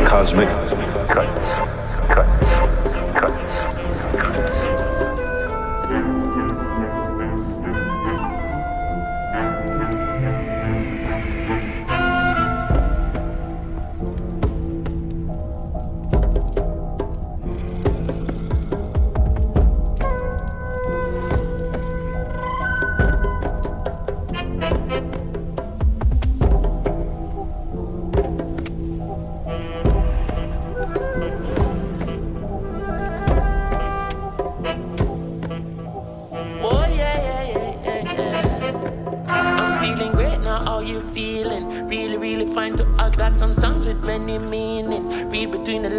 Cosmic cuts.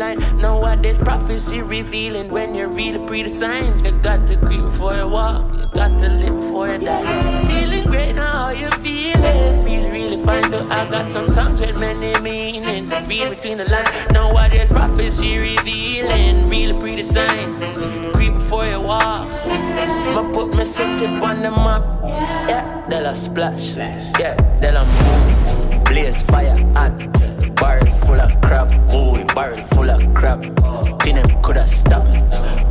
line. Nowadays prophecy revealing when you read the signs. You got to creep before you walk, you got to live before you die. Feeling great now, how you feeling? Really fine too. I got some songs with many meanings. Read between the lines. Nowadays prophecy revealing really signs. Creep before you walk. I put my city on the map. Yeah, they'll a splash. Yeah, they'll a move. Blaze fire hot. Barrel full of crap. Ooh, barrel full of crap. Think them coulda stopped.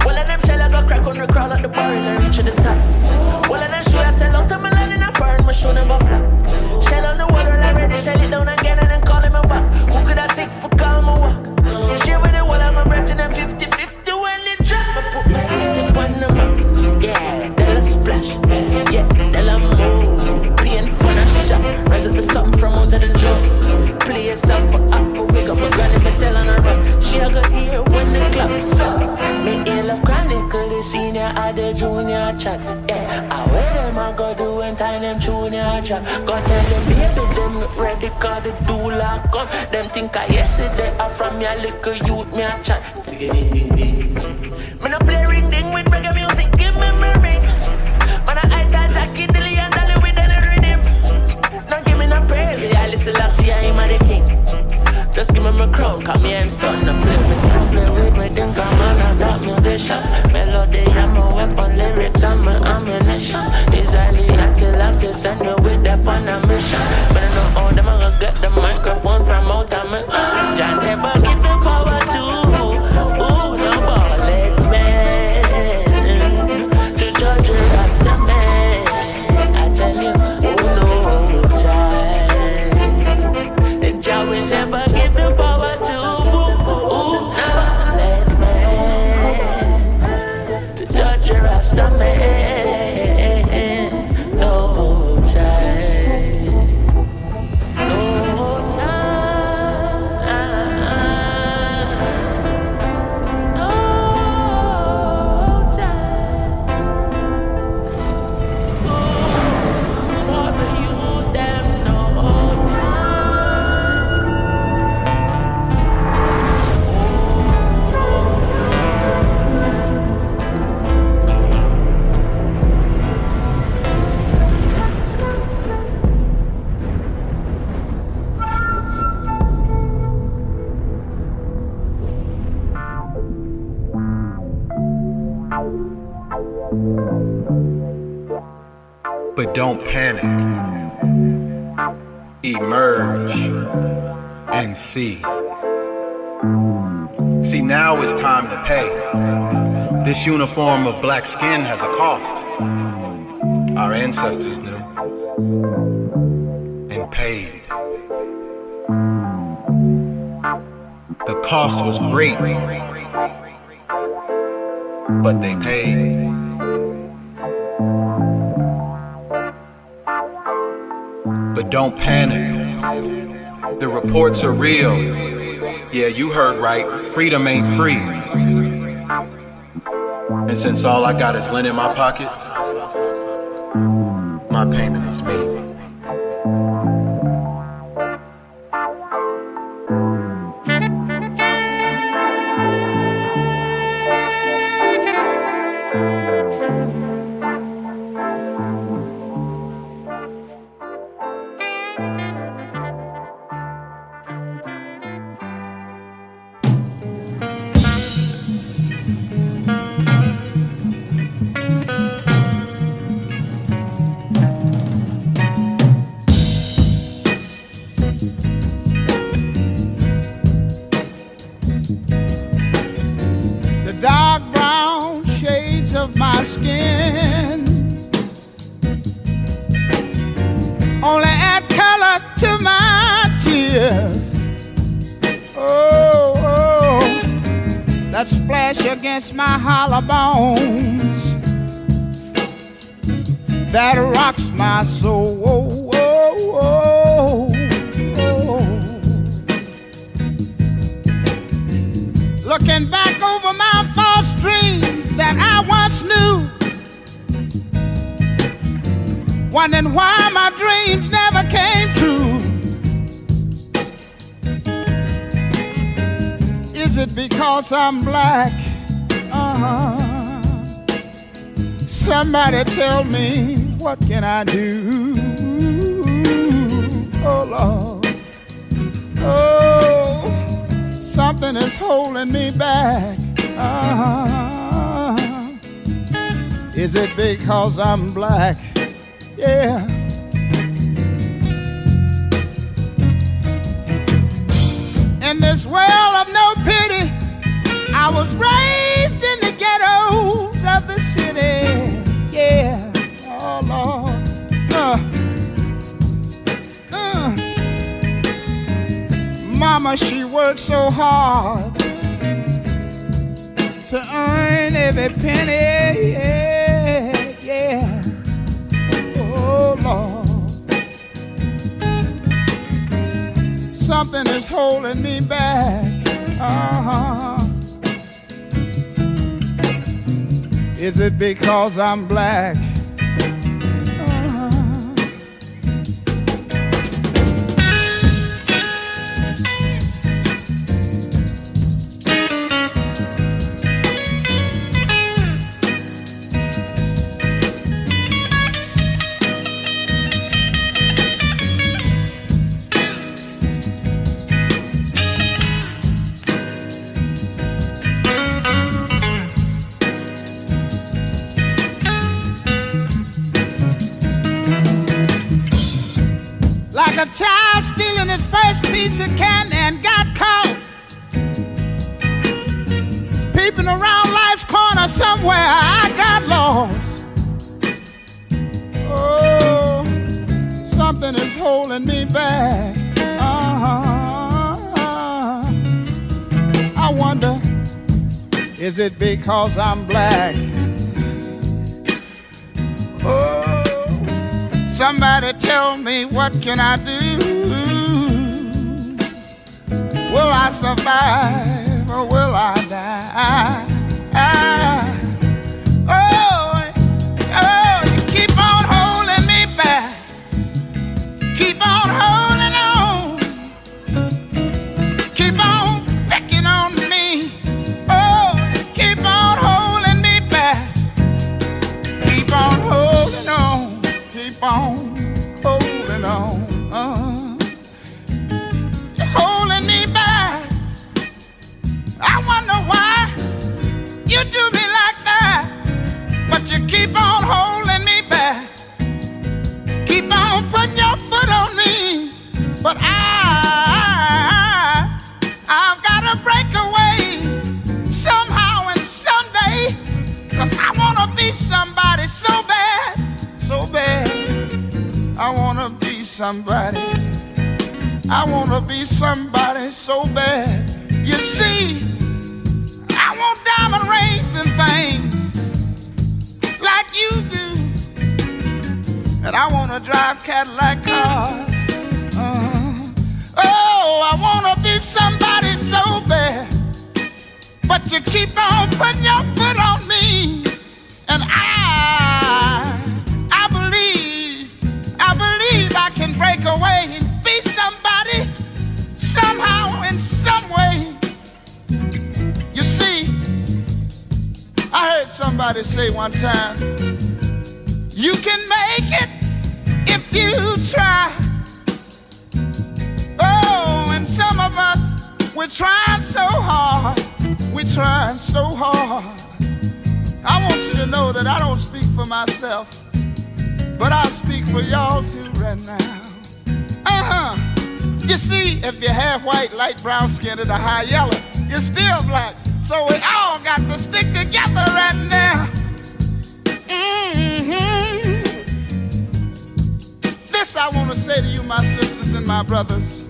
Well, of them shell I got crack on the crawl at the barrel and reach to the top. Well, of them show I sell out to my land in a foreign, my show never flop. Shell on the wall when I ready, shell it down again and then call him a back. Who could I sick for call my walk? Share with the wall, I'm a branch and I'm 50-50 when it drop. I put my city on the map. Yeah, they'll a splash. Yeah, they'll a move. Pain on a shot. Rise up the sun from out of the low. Play yourself for up, but wake up my granny, me tell on her run. She a go hear when the claps up. Me hail of chronicle, the senior or the junior chat. Yeah, I wear them I go do when time them junior chat. Go tell them baby them not ready cause the doula come. Them think I yesterday I from your little youth me a chat. Me no play ring ding with reggae music, give me my ring. Man I eye Jackie Dilly and Dolly with any rhythm. Now give me no praise, I listen last year I'm the king. Just give me my crown, cause me and son I play with me, think I'm an adult musician. Melody and my weapon, lyrics and my ammunition. Israeli and Selassie send you with them on a mission. But I know how them gonna get the microphone from out of me. Jah never give the power to no ballad man to judge the Rasta man. I tell you, no child. And Jah will never give the power to no ballad man to judge the Rasta man. No child. No But don't panic. Emerge and see. See, now it's time to pay. This uniform of black skin has a cost. Our ancestors knew and paid. The cost was great, but they paid. But don't panic. The reports are real. Yeah, you heard right. Freedom ain't free. And since all I got is lint in my pocket, my payment is me. My hollow bones that rocks my soul. Looking back over my false dreams that I once knew, wondering why my dreams never came true. Is it because I'm black? Somebody tell me, what can I do? Oh, Lord. Oh, something is holding me back. Is it because I'm black? Yeah. In this world of no pity, I was raised in the ghettos of the city. Yeah, oh Lord. Mama, she worked so hard to earn every penny. Yeah, yeah. Oh Lord. Something is holding me back. Is it because I'm black? A child stealing his first piece of candy and got caught. Peeping around life's corner somewhere, I got lost. Oh, something is holding me back. I wonder, is it because I'm black? Oh, somebody tell me, what can I do? Will I survive or will I die? Oh, you keep on holding me back. Keep on holding on. Keep on picking on me. Oh, keep on holding me back. Keep on holding on. Keep on holding on. You're holding me back. I wonder why you do me like that. But you keep on holding me back. Keep on putting your foot on me. But I've got to break away somehow and someday. 'Cause I want to be somebody so bad, so bad. I wanna be somebody. I wanna be somebody so bad. You see, I want diamond rings and things like you do. And I wanna drive Cadillac cars. Oh, I wanna be somebody so bad. But you keep on putting your foot on me. And I believe I can break away and be somebody somehow in some way. You see, I heard somebody say one time, you can make it if you try. Oh, and some of us, we're trying so hard. We're trying so hard. I want you to know that I don't speak for myself, but I speak for y'all too right now. You see, if you're half white, light brown skinned, or high yellow, you're still black. So we all got to stick together right now. This I want to say to you, my sisters and my brothers.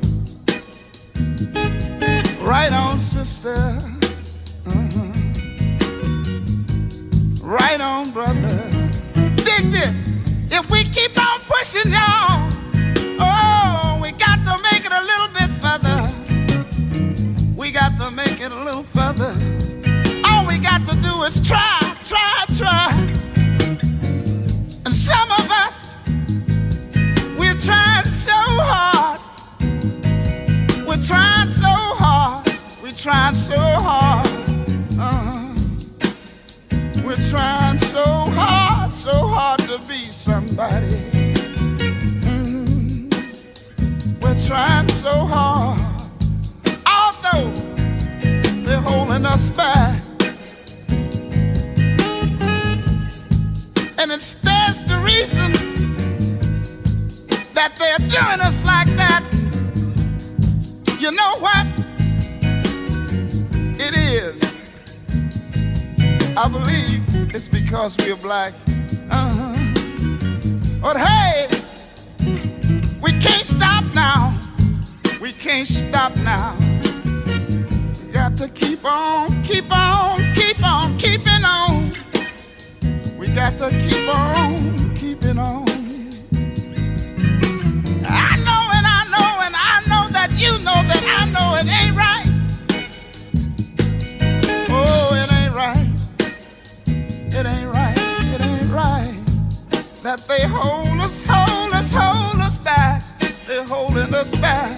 Right on, sister. Right on, brother. Dig this. If we keep on pushing, y'all, oh, we got to make it a little bit further. We got to make it a little further. All we got to do is try. And some of us, we're trying so hard. We're trying so hard. We're trying so hard. trying so hard to be somebody. We're trying so hard, although they're holding us back. And it stands to reason that they're doing us like that. You know what? It is. I believe it's because we're black. But hey, we can't stop now. We can't stop now. We got to keep on, keeping on. We got to keep on, keeping on. I know and I know and I know that you know that I know it ain't right. Oh, it ain't right. It ain't right. It ain't right. That they hold us back. They're holding us back.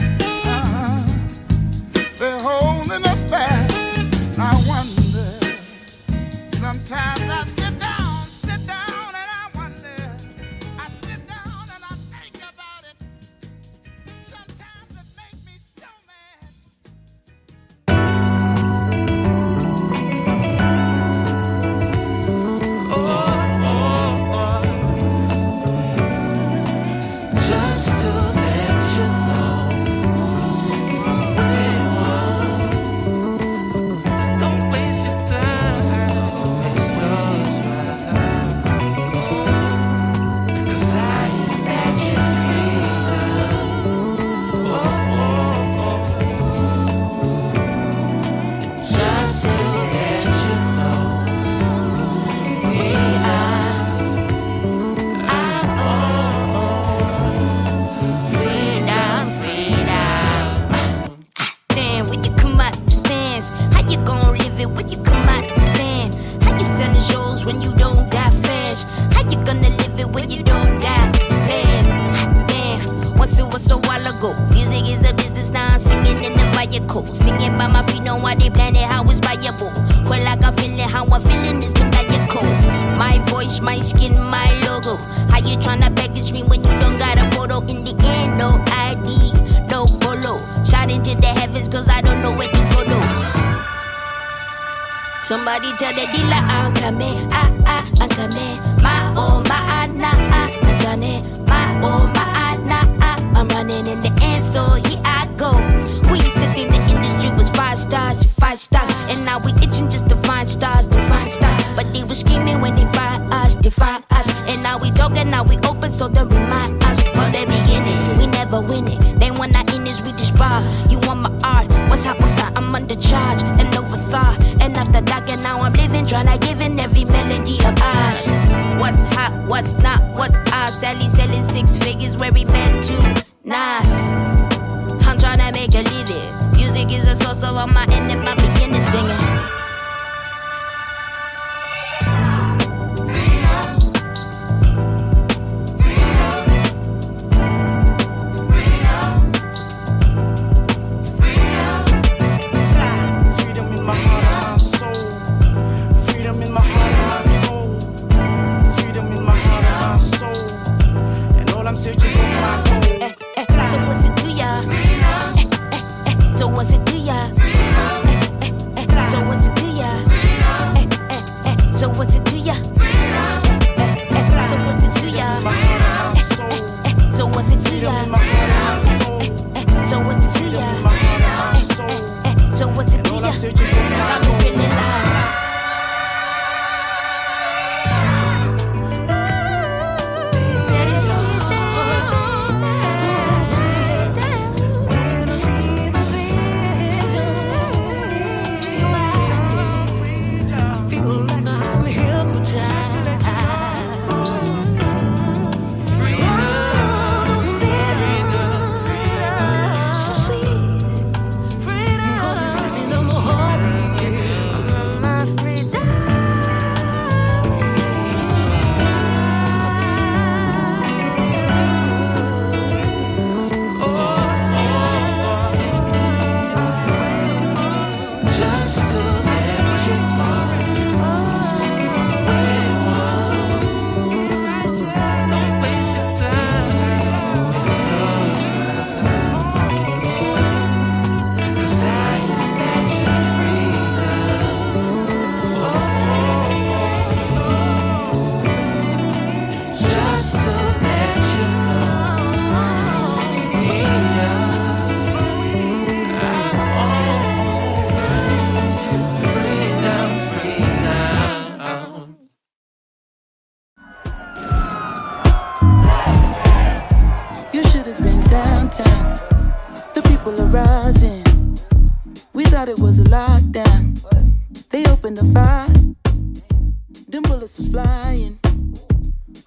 They're holding us back. I wonder. Sometimes I sit down and I wonder. I sit down and I think about it. Sometimes it makes me so mad. Just to let you know, don't waste your time. Waste yours right now. 'Cause I imagine freedom. Just to let you know, freedom. Then when you come out the stands, how you gon' live it when you come out the stand? How you selling shows when you don't got fans? How you gonna live it when you don't got fans? Damn, once it was a while ago. Music is a business now, I'm singing in the vehicle. Singing by my feet, know why they plan it, how it's viable. Well, like I'm feeling, how I'm feeling is maniacal. My voice, my skin, my logo. How you tryna package me when you don't got a photo? In the end, no ID, no polo. Shout into the heavens cause I don't know where to go though. Somebody tell the dealer I'm coming, I'm coming. My oh my nah, Sunny. My oh my nah, I'm running in the end, so here I go. We used to think the industry was 5 stars, and now we itching just to find stars, But they were scheming when they find us, and now we talking, now we open, so don't remind us for the beginning. We never win it. They want our innings, we just raw. You want my art? What's up? I'm under charge and overthought. And after dark, and now I'm living, tryna give in every melody of ours. What's hot? What's not? What's ours? Sally selling 6 figures where we meant to. Nice. I'm tryna make a living. Music is a source of all my end and my beginning singing. So what's it to ya? So what's it opened the fire. Them bullets was flying.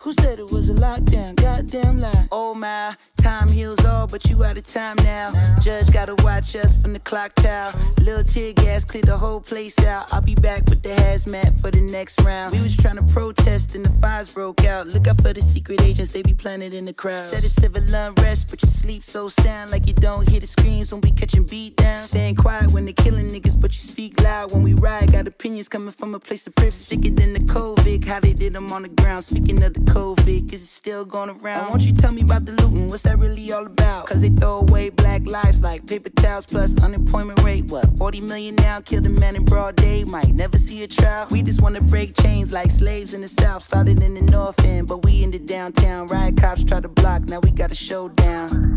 Who said it was a lockdown? Goddamn lie. Oh my, time heals all, but you out of time now. Judge gotta watch us from the clock tower. Little tear gas cleared the whole place out. I'll be back with the hazmat for the next round. We was trying to protest and the fires broke out. Look out for the secret agents, they be planted in the crowd. Said it's civil unrest, but you sleep so sound like you don't hear the screams when we catching beat down. Staying quiet when they killing niggas, but you speak loud when we ride. Got opinions coming from a place of privilege. Sicker than the COVID, how they did them on the ground. Speaking of the COVID, is it still going around? Won't you tell me about the looting? What's that really all about? Cause they throw away black lives like paper towels plus unemployment rate. What, 40 million now? Killed a man in broad day, might never see a trial. We just wanna break chains like slaves in the south. Started in the north end, but we in the downtown. Riot cops try to block, now we got a showdown.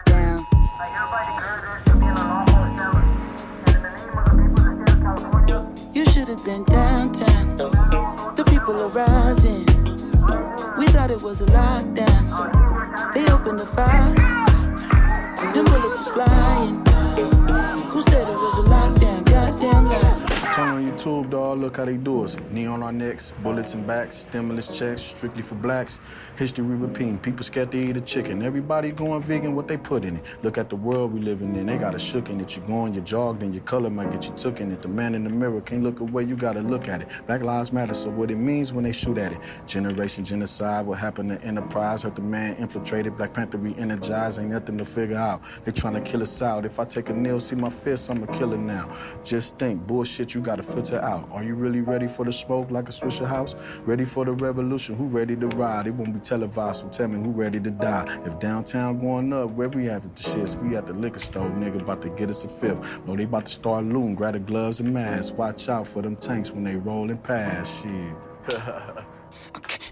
Down. You should have been downtown. The people are rising. We thought it was a lockdown. They opened the fire. Them bullets was flying. Who said it was a lockdown? Goddamn lie. Turn on YouTube, dawg, look how they do us. Knee on our necks, bullets and backs, stimulus checks, strictly for blacks. History repeating, people scared to eat a chicken. Everybody going vegan, what they put in it. Look at the world we living in, they got a shook in it. You going, you jogged, and your color might get you took in it. The man in the mirror can't look away, you gotta look at it. Black lives matter, so what it means when they shoot at it. Generation genocide, what happened to Enterprise, hurt the man infiltrated. Black Panther re-energized, ain't nothing to figure out. They trying to kill us out. If I take a nail, see my fist, I'm a killer now. Just think, bullshit you gotta filter out. Are you really ready for the smoke like a Swisher House? Ready for the revolution? Who ready to ride? It won't be televised, so tell me who ready to die. If downtown going up, where we at with the shits? We at the liquor store, nigga, about to get us a fifth. No, they about to start looting, grab the gloves and masks. Watch out for them tanks when they rolling past, shit.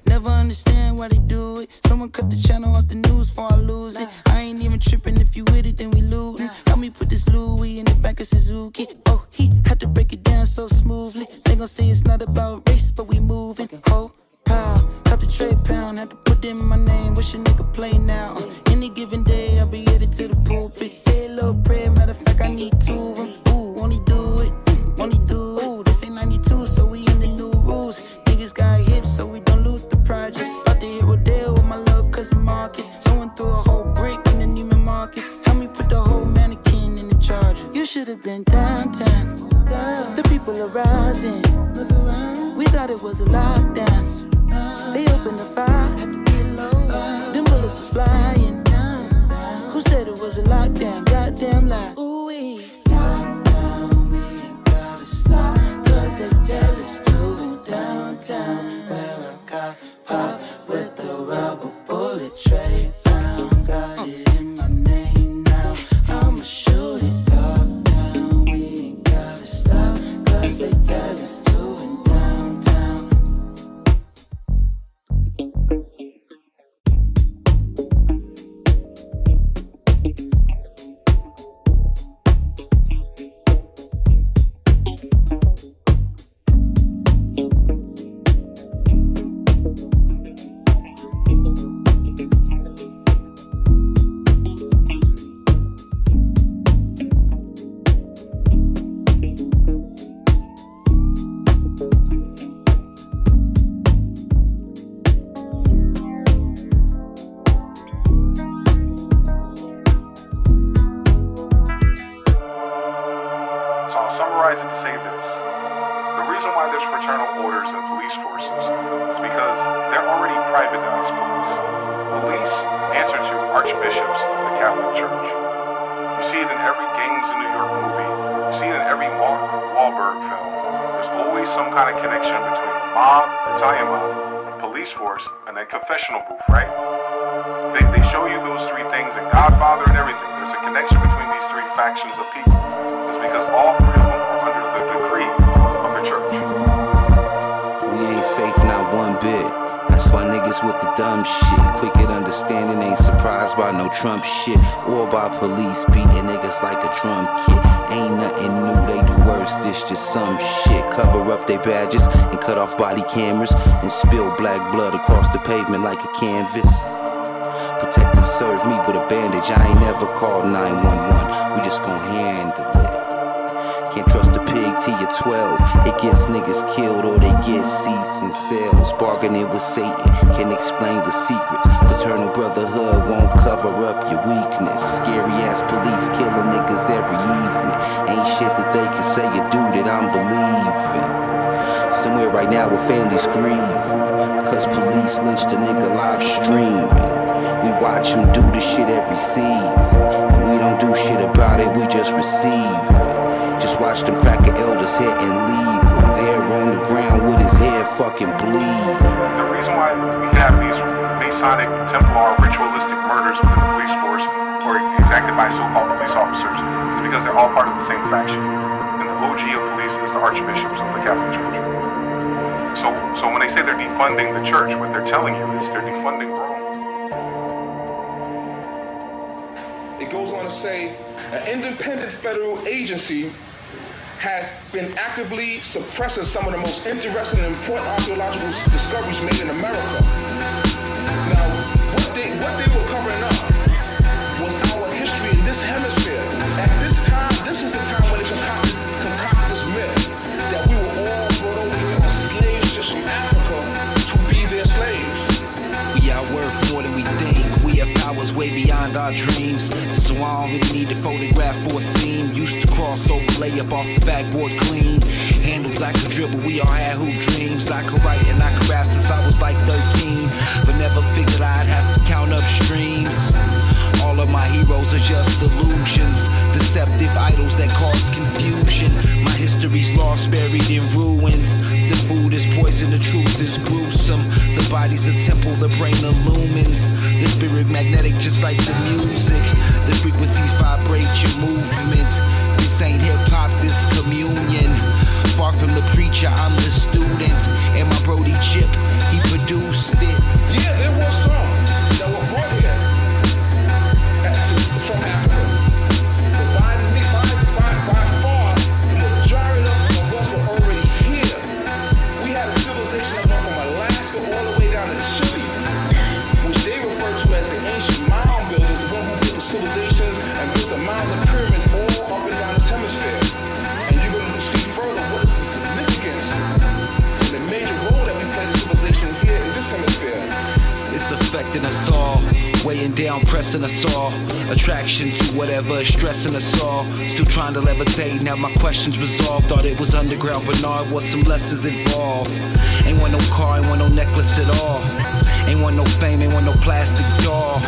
Never understand why they do it. Someone cut the channel off the news before I lose it. I ain't even tripping, if you with it, then we lootin'. Help me put this Louis in the back of Suzuki. Oh, he had to break it down so smoothly. They gon' say it's not about race, but we moving. Oh, pow, cut the trade pound, had to put them in my name. Wish a nigga play now. Any given day, I'll be headed to the pulpit. Say a little prayer, matter of fact, I need two of them. Ooh, won't he do it? Won't he do it? Ooh, this ain't 92, so we in the new rules. Niggas got hips, so we don't loot the projects. About to hit Rodale with my little cousin Marcus. Someone threw a whole brick in the Neiman Marcus. Help me put the whole mannequin in the charger. You should have been downtown. The people are rising. We thought it was a lockdown. They opened the fire. Them bullets was flying. Who said it was a lockdown? Goddamn lie. Ooh-wee. Lockdown, we ain't gotta stop. Cause they tell us to downtown. Where I got popped with the rubber bullet tray. Found, got it in my name now. I'ma shoot it. Lockdown, we ain't gotta stop. Cause they tell us to in downtown. Confessional booth, right? They show you those three things in Godfather and everything. There's a connection between these three factions of people. It's because all three of them are under the decree of the church. We ain't safe not one bit. That's why niggas with the dumb shit, quick at understanding, ain't surprised by no Trump shit, or by police beating niggas like a drum kit. Ain't nothing new, they do worse, this just some shit. Cover up their badges and cut off body cameras and spill black blood across the pavement like a canvas. Protect and serve me with a bandage, I ain't never called 911, we just gon' handle it. Can't trust a pig till you're 12. It gets niggas killed or they get seats in cells. Bargaining with Satan, can't explain with secrets. Fraternal brotherhood won't cover up your weakness. Scary ass police killing niggas every evening. Ain't shit that they can say or do that I'm believing. Somewhere right now where families grieve, cause police lynched a nigga live streaming. We watch them do this shit every season, and we don't do shit about it, we just receive. Just watch them crack an elder's head and leave him there on the ground with his head fucking bleed. The reason why we have these Masonic, Templar, ritualistic murders within the police force, or exacted by so-called police officers, is because they're all part of the same faction. And the OG of police is the archbishops of the Catholic Church. So when they say they're defunding the church, what they're telling you is they're defunding Rome. It goes on to say, an independent federal agency has been actively suppressing some of the most interesting and important archaeological discoveries made in America. Now, what they were covering up was our history in this hemisphere. At this time, this is the time when they concocted this myth that we were all brought over here on slave ships from Africa to be their slaves. We are worth more than we think. We have powers way beyond our dreams. So I don't really need to photograph for a theme. Used to cross over, lay up off the backboard clean. Handles I could dribble, we all had hoop dreams. I could write and I could rap since I was like 13. But never figured I'd have to count up streams. All of my heroes are just illusions, deceptive idols that cause confusion. My history's lost, buried in ruins. The food is poison, the truth is gruesome. The body's a temple, the brain illumines. The spirit magnetic just like the music. The frequencies vibrate your movement. This ain't hip-hop, this communion. Far from the preacher, I'm the student. And my Brody Chip, he produced it. Yeah, there was some that were brought here from Africa. But by far, the majority of us were already here. We had a civilization that went from Alaska all the way down to Chile, which they refer to as the ancient mound builders, the one who built the civilizations and built the mounds and pyramids all up and down this hemisphere. And you're going to see further what is the significance and the major role that we play in civilization here in this hemisphere. It's affecting us all, weighing down, pressing us all. Attraction to whatever is stressing us all. Still trying to levitate and have my questions resolved. Thought it was underground, but no, it was some lessons involved. Ain't want no car, ain't want no necklace at all. Ain't want no fame, ain't want no plastic doll.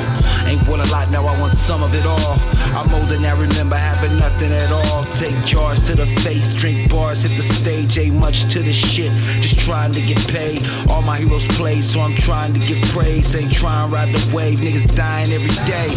Ain't want a lot, now I want some of it all. I'm older now, remember having nothing at all. Take jars to the face, drink bars, hit the stage. Ain't much to this shit, just trying to get paid. All my heroes play, so I'm trying to give praise. Ain't trying to ride the wave, niggas dying every day.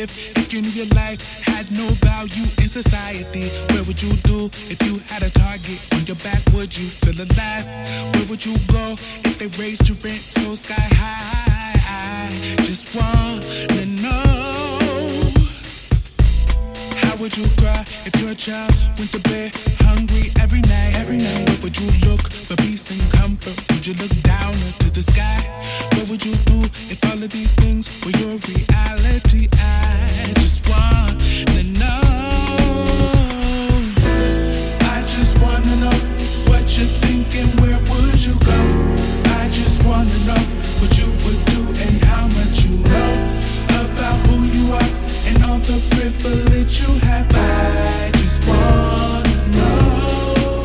If you knew your life had no value in society, where would you do if you had a target on your back? Would you feel alive? Where would you go if they raised your rent so sky high? I just wanna know. How would you cry if your child went to bed hungry every night? Where would you look for peace and comfort? Would you look down into the sky? What would you do if all of these things were your reality? I just wanna know. I just wanna know what you're thinking, where would you go? I just wanna know what you would do and how much you know about who you are and all the privilege you have. I just wanna know.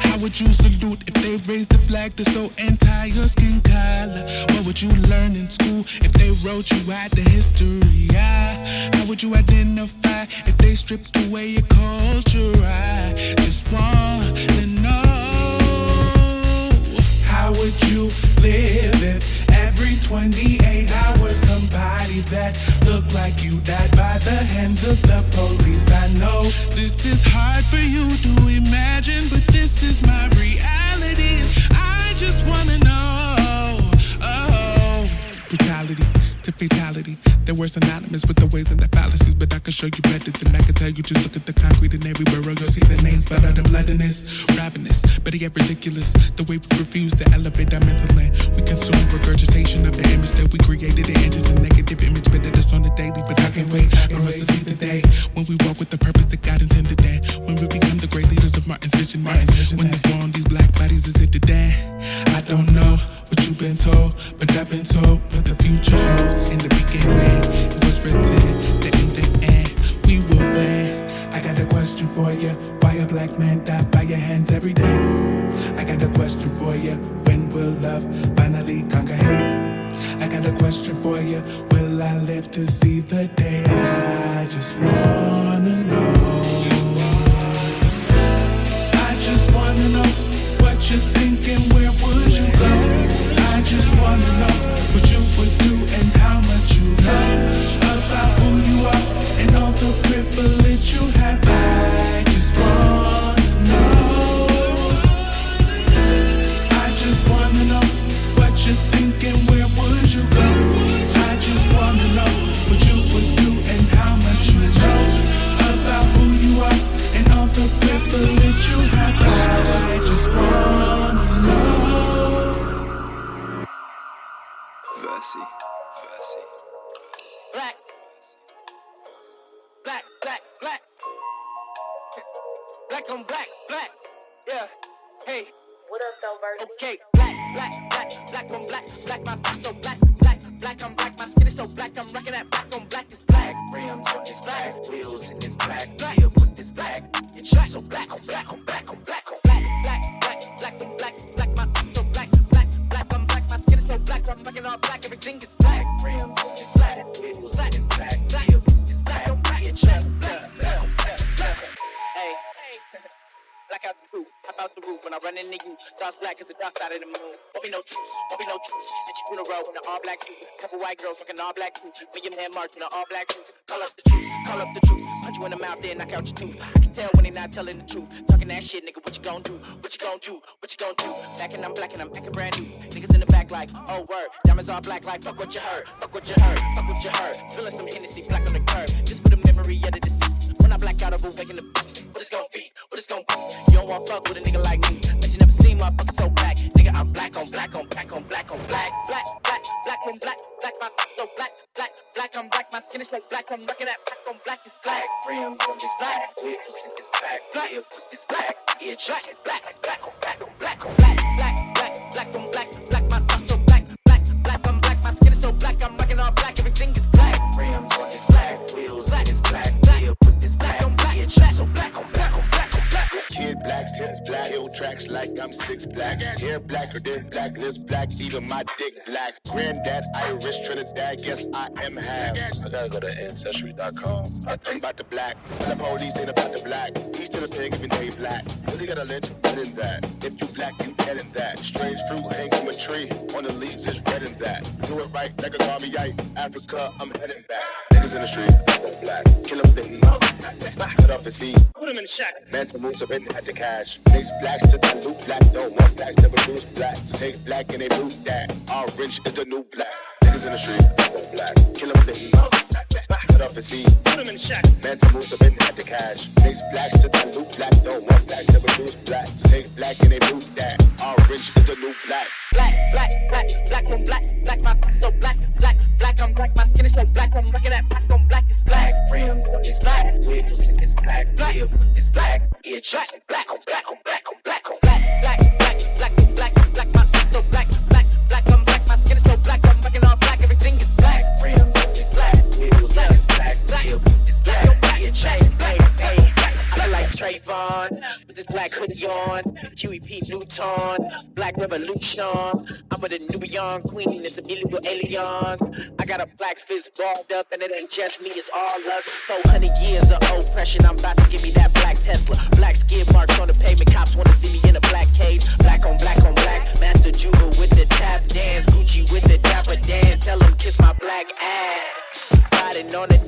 How would you salute if they raised the flag that's so anti your skin color? What would you learn in school if they wrote you out the history? How would you identify if they stripped away your culture? I just wanna know. How would you live if every 28 hours somebody that looked like like you died by the hands of the police. I know this is hard for you to imagine, but this is my reality. I just wanna know, brutality to fatality. They were synonymous with the ways and the fallacies, but I can show you better than I can tell you. Just look at the concrete in every borough. You'll see the names, but the bloodiness, ravenous, better yet ridiculous. The way we refuse to elevate our mental land. We consume regurgitation of the image that we created. It enters a negative image, but it is on the daily. But I can't wait for us to see the day when we walk with the purpose that God intended. Then when we become the great leaders of Martin's vision. When this war on these black bodies is ended. Then I don't know what you've been told, but I've been told what the future holds. In the beginning, it was written that in the end we will win. I got a question for you. Why a black man die by your hands every day? I got a question for you. When will love finally conquer hate? I got a question for you. Will I live to see the day? I just wanna know. I just wanna know what you're thinking. Where would you go? I just wanna know what you would do and how much you know about who you are and all the privilege you have. I just wanna know. I just wanna know what you're thinking. Where would you go? I just wanna know what you would do and how much you know about who you are and all the privilege you have. I just wanna know. Black, black, black, black, black on black, black, yeah, hey. What up though, verse? Okay, black, black, black, black on black, black, my face so black, black, black on black, my skin is so black, I'm rocking that black on black is black. Rims on this black, wheels in this black, black, with this black, it's black, so black on black on black on black on black, black, black, black on black, black, my face so black, black, black on black, my skin is so black, I'm rocking all black, everything is black. Rims on this black, wheels in this black, black, it's black on black, it's black, black, black on black, black. Hey. Black out the roof, hop out the roof when I run into you. Dark black is the dark side of the moon. Won't be no truce, won't be no truce. At your funeral in an all black suit. Couple white girls rocking all black suit. When your man march in an all black suit. Call up the truth, call up the truth. Punch you in the mouth, then knock out your tooth. I can tell when they not telling the truth. Talking that shit, nigga, what you gon' do? What you gon' do? What you gon' do? Back and I'm black and I'm acting brand new. Niggas in the back like, oh word. Diamonds all black like, fuck what you heard. Fuck what you heard, fuck what you heard. Spilling some Hennessy black on the curb. Just for the memory of the deceased. When I black out, I'll awaken the beast. What it's gon' be? What it's gon' be? You don't want fuck with a nigga like me. Bet you never seen motherfuckers so black. Nigga, I'm black on black on black on black on black. Black, black, black on black. Black, my face so black. Black, black on black. My skin is so black. I'm rocking that black on black is black. Rims on this black. Wheels in this black. Black, this black. It's black, black, black on black on black on black. Black, black, black on black. Black, my face so black. Black, black on black. My skin is so black. I'm rocking all black. Everything is black. Rims on this black. Wheels in this black. Black, this black on black. It's black, so black on black on black on black. This kid black, tennis black, hill tracks like I'm 6 black. Hair blacker than black, lips black, even my dick black. Granddad Irish, Trinidad, guess I am half. I gotta go to ancestry.com. I think about the black, the police ain't about the black. Each to the pig, even they black. Really got a lynch, better than that. If you black, you dead in that. Strange fruit hang from a tree, on the leaves is red in that. Do it right, like a Garveyite. Africa, I'm heading back. Niggas in the street, black, kill them with the heat. Cut off the seat, put him in the shack. Mental moves up in at the cash. Mix blacks to dilute black. Don't want blacks, never lose black. Take black and they loot that. Orange is the new black. Niggas in the street, black. Kill them with the heat. Cut off the seat. Put him in the shack. Mental moves up in at the cash. Mix blacks to dilute black. Don't want blacks, never lose black. Take black and they loot that. Orange is the new black. Black, black, black, black on black. Black, my face so black. Black, black on black. My skin is so black. I'm rocking that black on black is black. Rims on this black. Wheels in this black. Black, it's black. It's black. Black on black on black on black on black. Black, black, black on black. Black, my face so black. Black, black on black. My skin is so black. I'm rocking all black. Everything is black. Rims on this black. Wheels in this black. Black, it's black. It's black. Hey, I feel like Trayvon with this black hoodie on. QEP Newton, Black Revolution. I'm with a Nubian queen, it's illegal aliens. I got a black fist balled up, and it ain't just me, it's all us. 400 years of oppression, I'm about to give me that black Tesla. Black skid marks on the pavement, cops wanna see me in a black cage. Black on black on black, Master Juba with the tap dance, Gucci with the dapper dan. Tell him kiss my black ass. Riding on the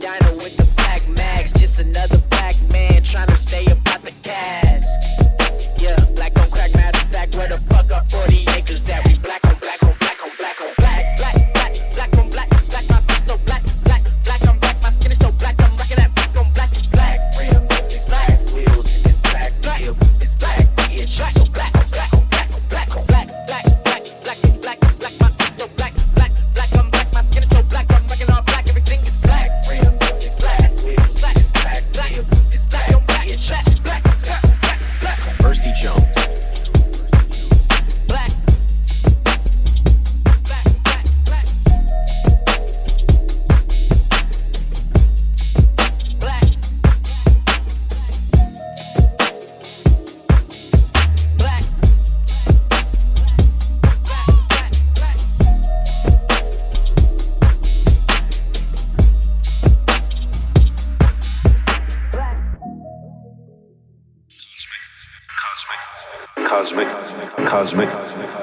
cosmic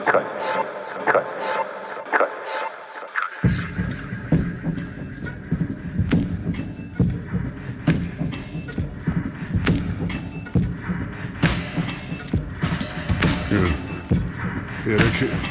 cuts. Yeah, that shit, yeah.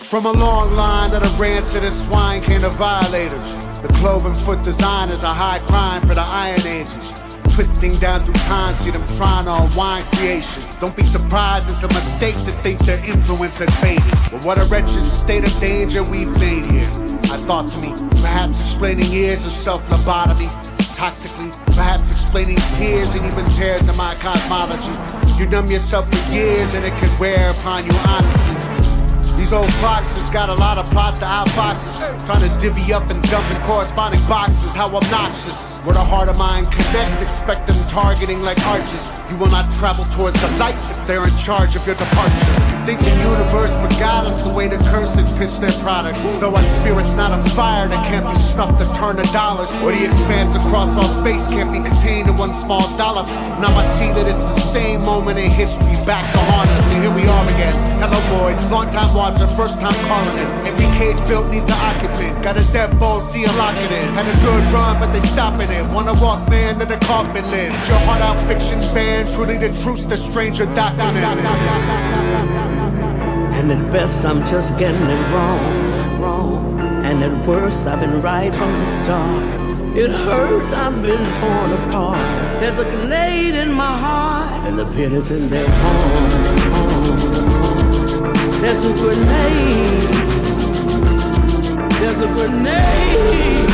From a long line of the rancid and swine came the violators. The cloven foot design is a high crime for the Iron Ages. Twisting down through time, see them trying to unwind creation. Don't be surprised, it's a mistake to think their influence had faded. But what a wretched state of danger we've made here. I thought to me, perhaps explaining years of self-lobotomy, toxically, perhaps explaining tears and even tears in my cosmology. You numb yourself for years and it can wear upon you honestly. These old foxes got a lot of plots to outfoxes, trying to divvy up and dump in corresponding boxes. How obnoxious. Where the heart of mine connect, expect them targeting like archers. You will not travel towards the light if they're in charge of your departure. Think the universe forgot us the way the cursed pitch their product. As though our spirit's not a fire that can't be snuffed to turn to dollars. Or the expanse across all space can't be contained in one small dollop. Now I see that it's the same moment in history back to haunt us. And here we are again. Hello boy, long time watcher, first time calling it. Every cage built needs an occupant. Got a deadbolt, see a lock it in. Had a good run, but they stopping it. Wanna walk man to the coffin lid. Put your heart out, fiction band. Truly the truth, the stranger document. And at best I'm just getting it wrong. And at worst I've been right from the start. It hurts, I've been torn apart. There's a grenade in my heart, and the pit is in their palm. There's a grenade. There's a grenade.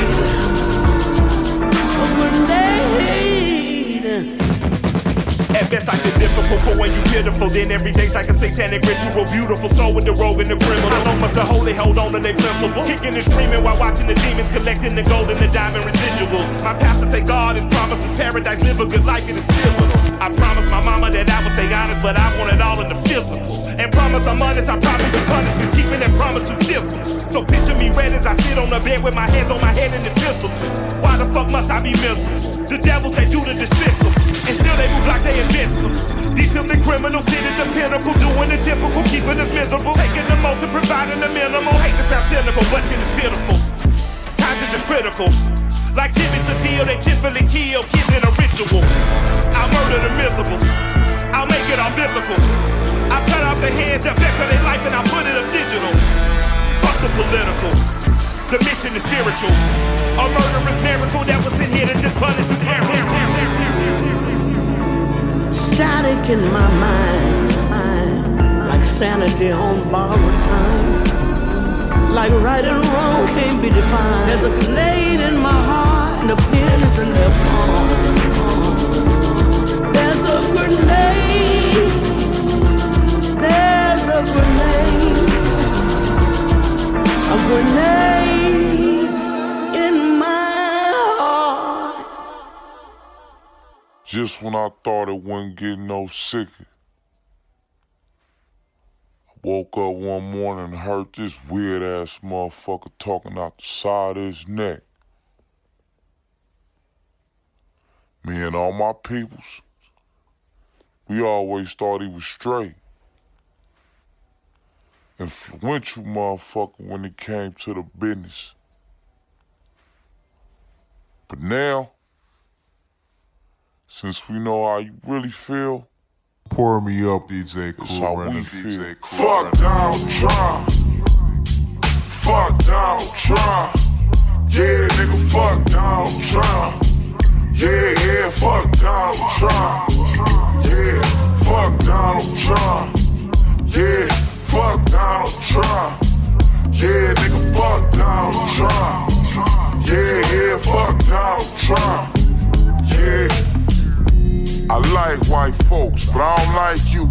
A grenade. At best I feel difficult, but when you pitiful, then every day's like a satanic ritual. Beautiful soul with the rogue and the criminal. I know must the holy hold on to their principle. Kicking and screaming while watching the demons collecting the gold and the diamond residuals. My pastor say God has promised us paradise, live a good life and it's pivotal. I promised my mama that I would stay honest, but I want it all in the physical. And promise I'm honest, I probably be punished, cause keeping that promise too difficult. So picture me red as I sit on the bed with my hands on my head and this pistol. Why the fuck must I be miserable? The devils, they do the despicable, and still they move like they invincible. These filthy criminals sit at the pinnacle, doing the typical, keeping us miserable. Taking the most and providing the minimal. Hate to sound cynical, but shit is pitiful. Times is just critical. Like Tim and Shaquille, they cheerfully kill kids in a ritual. I'll murder the miserables. I'll make it all biblical. I'll cut off the hands that vector their life and I'll put it up digital. Fuck the political. The mission is spiritual. A murderous miracle that was in here to just punish the terror. Static in my mind, like sanity on borrowed time. Like right and wrong can't be defined. There's a grenade in my heart, and the pin is in their palm. There's a grenade. There's a grenade. A grenade in my heart. Just when I thought it wouldn't get no sicker, I woke up one morning and heard this weird ass motherfucker talking out the side of his neck. Me and all my peoples, we always thought he was straight. Influential motherfucker when it came to the business. But now, since we know how you really feel, pour me up, DJ Cool. It's how we feel. Fuck Donald Trump. Fuck Donald Trump. Yeah, nigga, fuck Donald Trump. Yeah, fuck Donald Trump. Yeah, fuck Donald Trump. Yeah, fuck Donald Trump. Yeah, nigga, fuck Donald Trump. Yeah, fuck Donald Trump. Yeah. I like white folks, but I don't like you.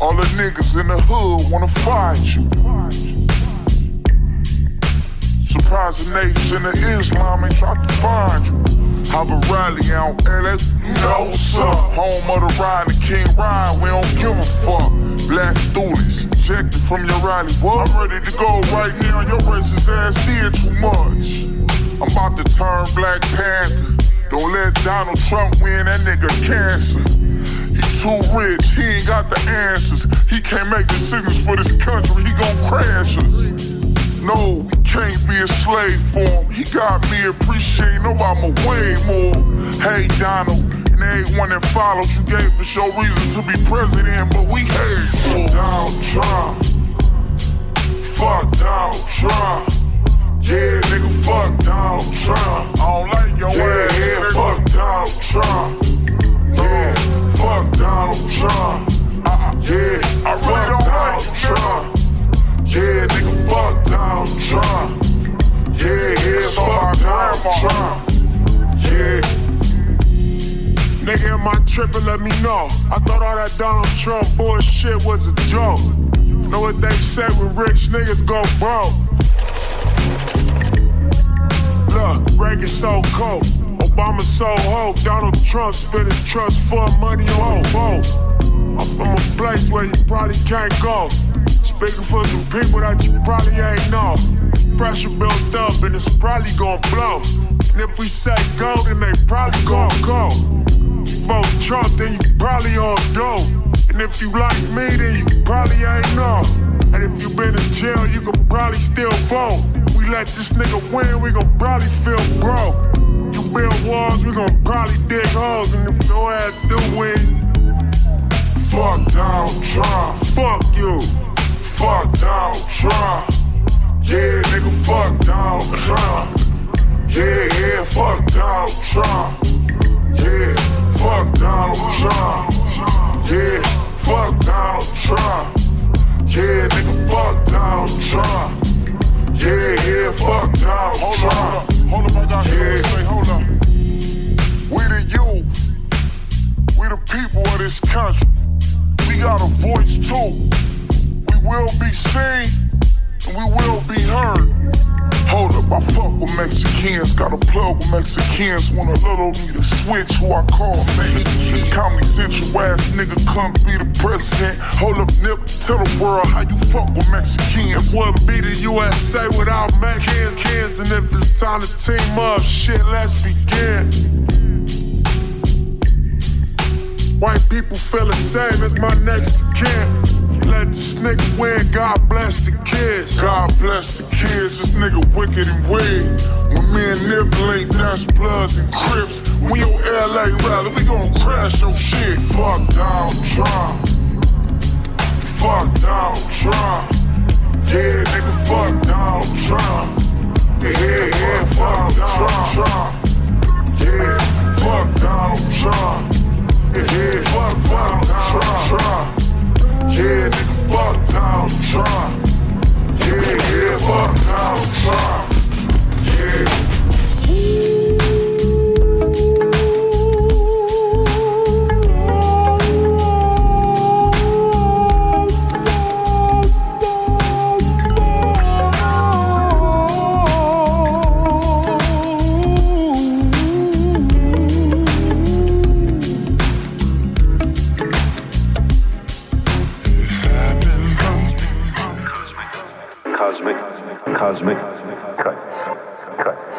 All the niggas in the hood wanna find you. Surprised the niggas in the Islam ain't tried to find you. Have a rally out LA, you know what's up. Home of the ride, the king ride, we don't give a fuck. Black students, ejected from your rally, what? I'm ready to go right now, your racist ass did too much. I'm about to turn Black Panther. Don't let Donald Trump win, that nigga cancer. He too rich, he ain't got the answers. He can't make decisions for this country, he gon' crash us. No, we can't be a slave for him. He got me appreciating Obama way more. Hey, Donald, and everyone that follows, you gave us your reason to be president, but we hate you. Donald Trump. Fuck Donald Trump. Yeah, nigga, fuck Donald Trump. I don't like your ass. Yeah, fuck Donald Trump. Yeah, fuck Donald Trump. Yeah, I really don't like Trump. Yeah, nigga, fuck Donald Trump. Yeah, fuck Donald Trump. Yeah. Nigga, am I tripping? Let me know. I thought all that Donald Trump bullshit was a joke. Know what they say when rich niggas go broke? Look, Reagan so cold, Obama so hope. Donald Trump spent his trust fund money on both. I'm from a place where you probably can't go. Speaking for some people that you probably ain't know. Pressure built up and it's probably gonna blow. And if we say go, then they probably gonna go. Vote Trump, then you probably all go. And if you like me, then you probably ain't know. And if you been in jail, you can probably still vote. We let this nigga win, we gon' probably feel broke. You build walls, we gon' probably dig holes. And if your ass do win, fuck Donald Trump. Fuck you. Fuck Donald Trump. Yeah, nigga, fuck Donald Trump. Yeah, fuck Donald Trump. Yeah, fuck Donald Trump. Yeah, fuck Donald Trump. Yeah, nigga, fuck Donald Trump. Yeah, fuck Donald Trump. Hold up, I got something to say, hold up. We the youth. We the people of this country. We got a voice too. We will be seen and we will be heard. Hold up, I fuck with Mexicans, got a plug with Mexicans. When a little need to switch who I call mate. This Comedy Central ass nigga couldn't be the president. Hold up, nip, tell the world how you fuck with Mexicans. It wouldn't be the USA without Mexicans. And if it's time to team up, shit, let's begin. White people feel the same as my next of kin. Let this nigga win, God bless the kids. God bless the kids, this nigga wicked and weird. When me and Nip link, that's Bloods and Crips. When your LA rally, we gon' crash your shit. Fuck Donald Trump. Fuck Donald Trump. Yeah, nigga, fuck Donald Trump. Yeah, fuck Donald Trump. Yeah, fuck Donald Trump. Yeah, fuck Donald Trump. Yeah, nigga, fuck Donald Trump. Yeah, fuck Donald Trump. Yeah. Cosmic cuts.